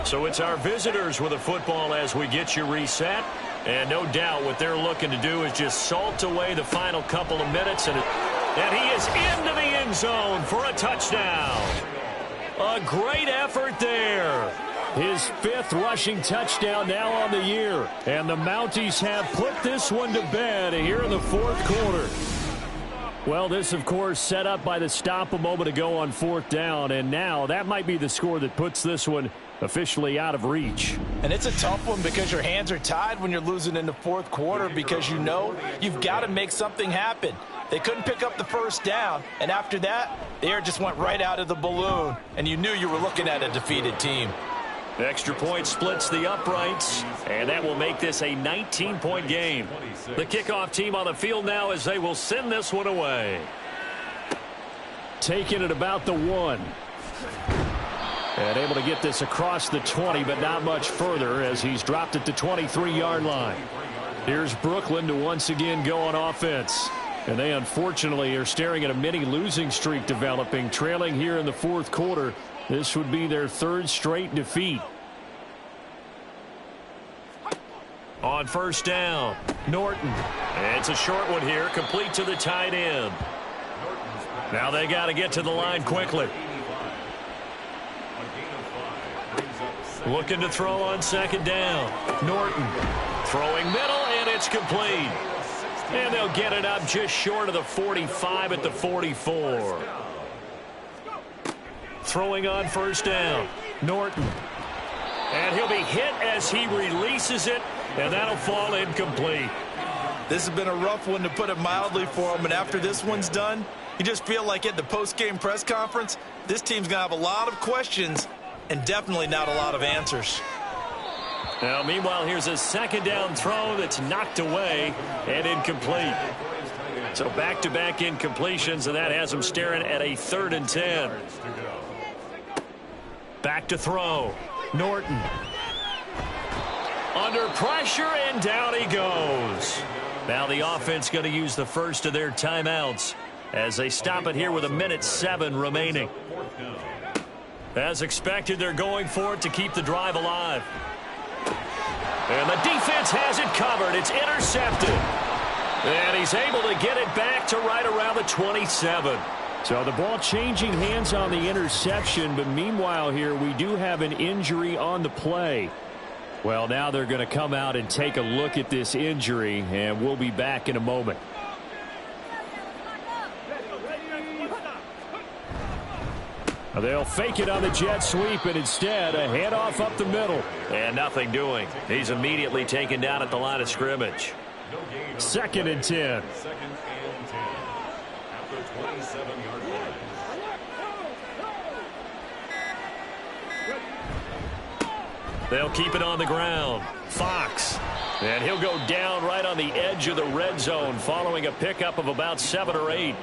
So it's our visitors with the football as we get you reset. And no doubt what they're looking to do is just salt away the final couple of minutes. And he is into the end zone for a touchdown. A great effort there. His 5th rushing touchdown now on the year. And the Mounties have put this one to bed here in the 4th quarter. Well, this, of course, set up by the stop a moment ago on 4th down. And now that might be the score that puts this one officially out of reach. And it's a tough one because your hands are tied when you're losing in the 4th quarter because you know you've got to make something happen. They couldn't pick up the first down, and after that, the air just went right out of the balloon, and you knew you were looking at a defeated team. The extra point splits the uprights, and that will make this a 19-point game. The kickoff team on the field now as they will send this one away. Taking it about the 1. And able to get this across the 20, but not much further as he's dropped at the 23-yard line. Here's Brooklyn to once again go on offense. And they unfortunately are staring at a mini losing streak developing, trailing here in the 4th quarter. This would be their 3rd straight defeat. On first down, Norton. It's a short one here, complete to the tight end. Now they got to get to the line quickly. Looking to throw on 2nd down. Norton throwing middle, and it's complete. And they'll get it up just short of the 45 at the 44. Throwing on first down. Norton. And he'll be hit as he releases it, and that'll fall incomplete. This has been a rough one, to put it mildly, for him. And after this one's done, you just feel like at the post-game press conference, this team's going to have a lot of questions and definitely not a lot of answers. Now, meanwhile, here's a 2nd down throw that's knocked away and incomplete. So back-to-back incompletions, and that has them staring at a 3rd and 10. Back to throw. Norton. Under pressure, and down he goes. Now the offense going to use the first of their timeouts as they stop it here with 1:07 remaining. As expected, they're going for it to keep the drive alive. And the defense has it covered. It's intercepted. And he's able to get it back to right around the 27. So the ball changing hands on the interception, but meanwhile here we do have an injury on the play. Well, now they're going to come out and take a look at this injury, and we'll be back in a moment. They'll fake it on the jet sweep, and instead a handoff up the middle. And nothing doing. He's immediately taken down at the line of scrimmage. 2nd and 10. 2nd and 10 at the 27-yard line. They'll keep it on the ground. Fox. And he'll go down right on the edge of the red zone following a pickup of about 7 or 8.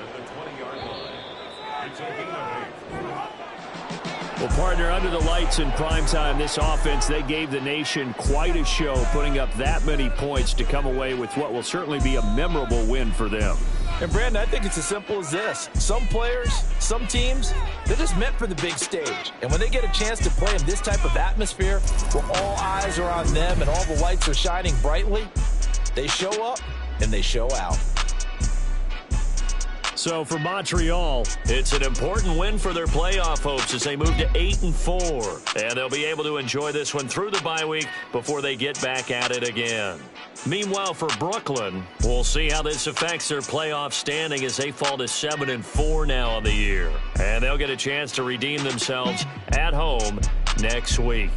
Well, partner, under the lights in primetime, this offense, they gave the nation quite a show, putting up that many points to come away with what will certainly be a memorable win for them. And, Brandon, I think it's as simple as this. Some players, some teams, they're just meant for the big stage. And when they get a chance to play in this type of atmosphere where all eyes are on them and all the lights are shining brightly, they show up and they show out. So for Montreal, it's an important win for their playoff hopes as they move to 8-4. And they'll be able to enjoy this one through the bye week before they get back at it again. Meanwhile, for Brooklyn, we'll see how this affects their playoff standing as they fall to 7-4 now on the year. And they'll get a chance to redeem themselves at home next week.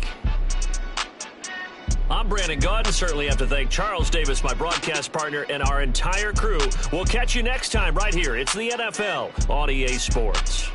I'm Brandon Gaudin. Certainly have to thank Charles Davis, my broadcast partner, and our entire crew. We'll catch you next time right here. It's the NFL on EA Sports.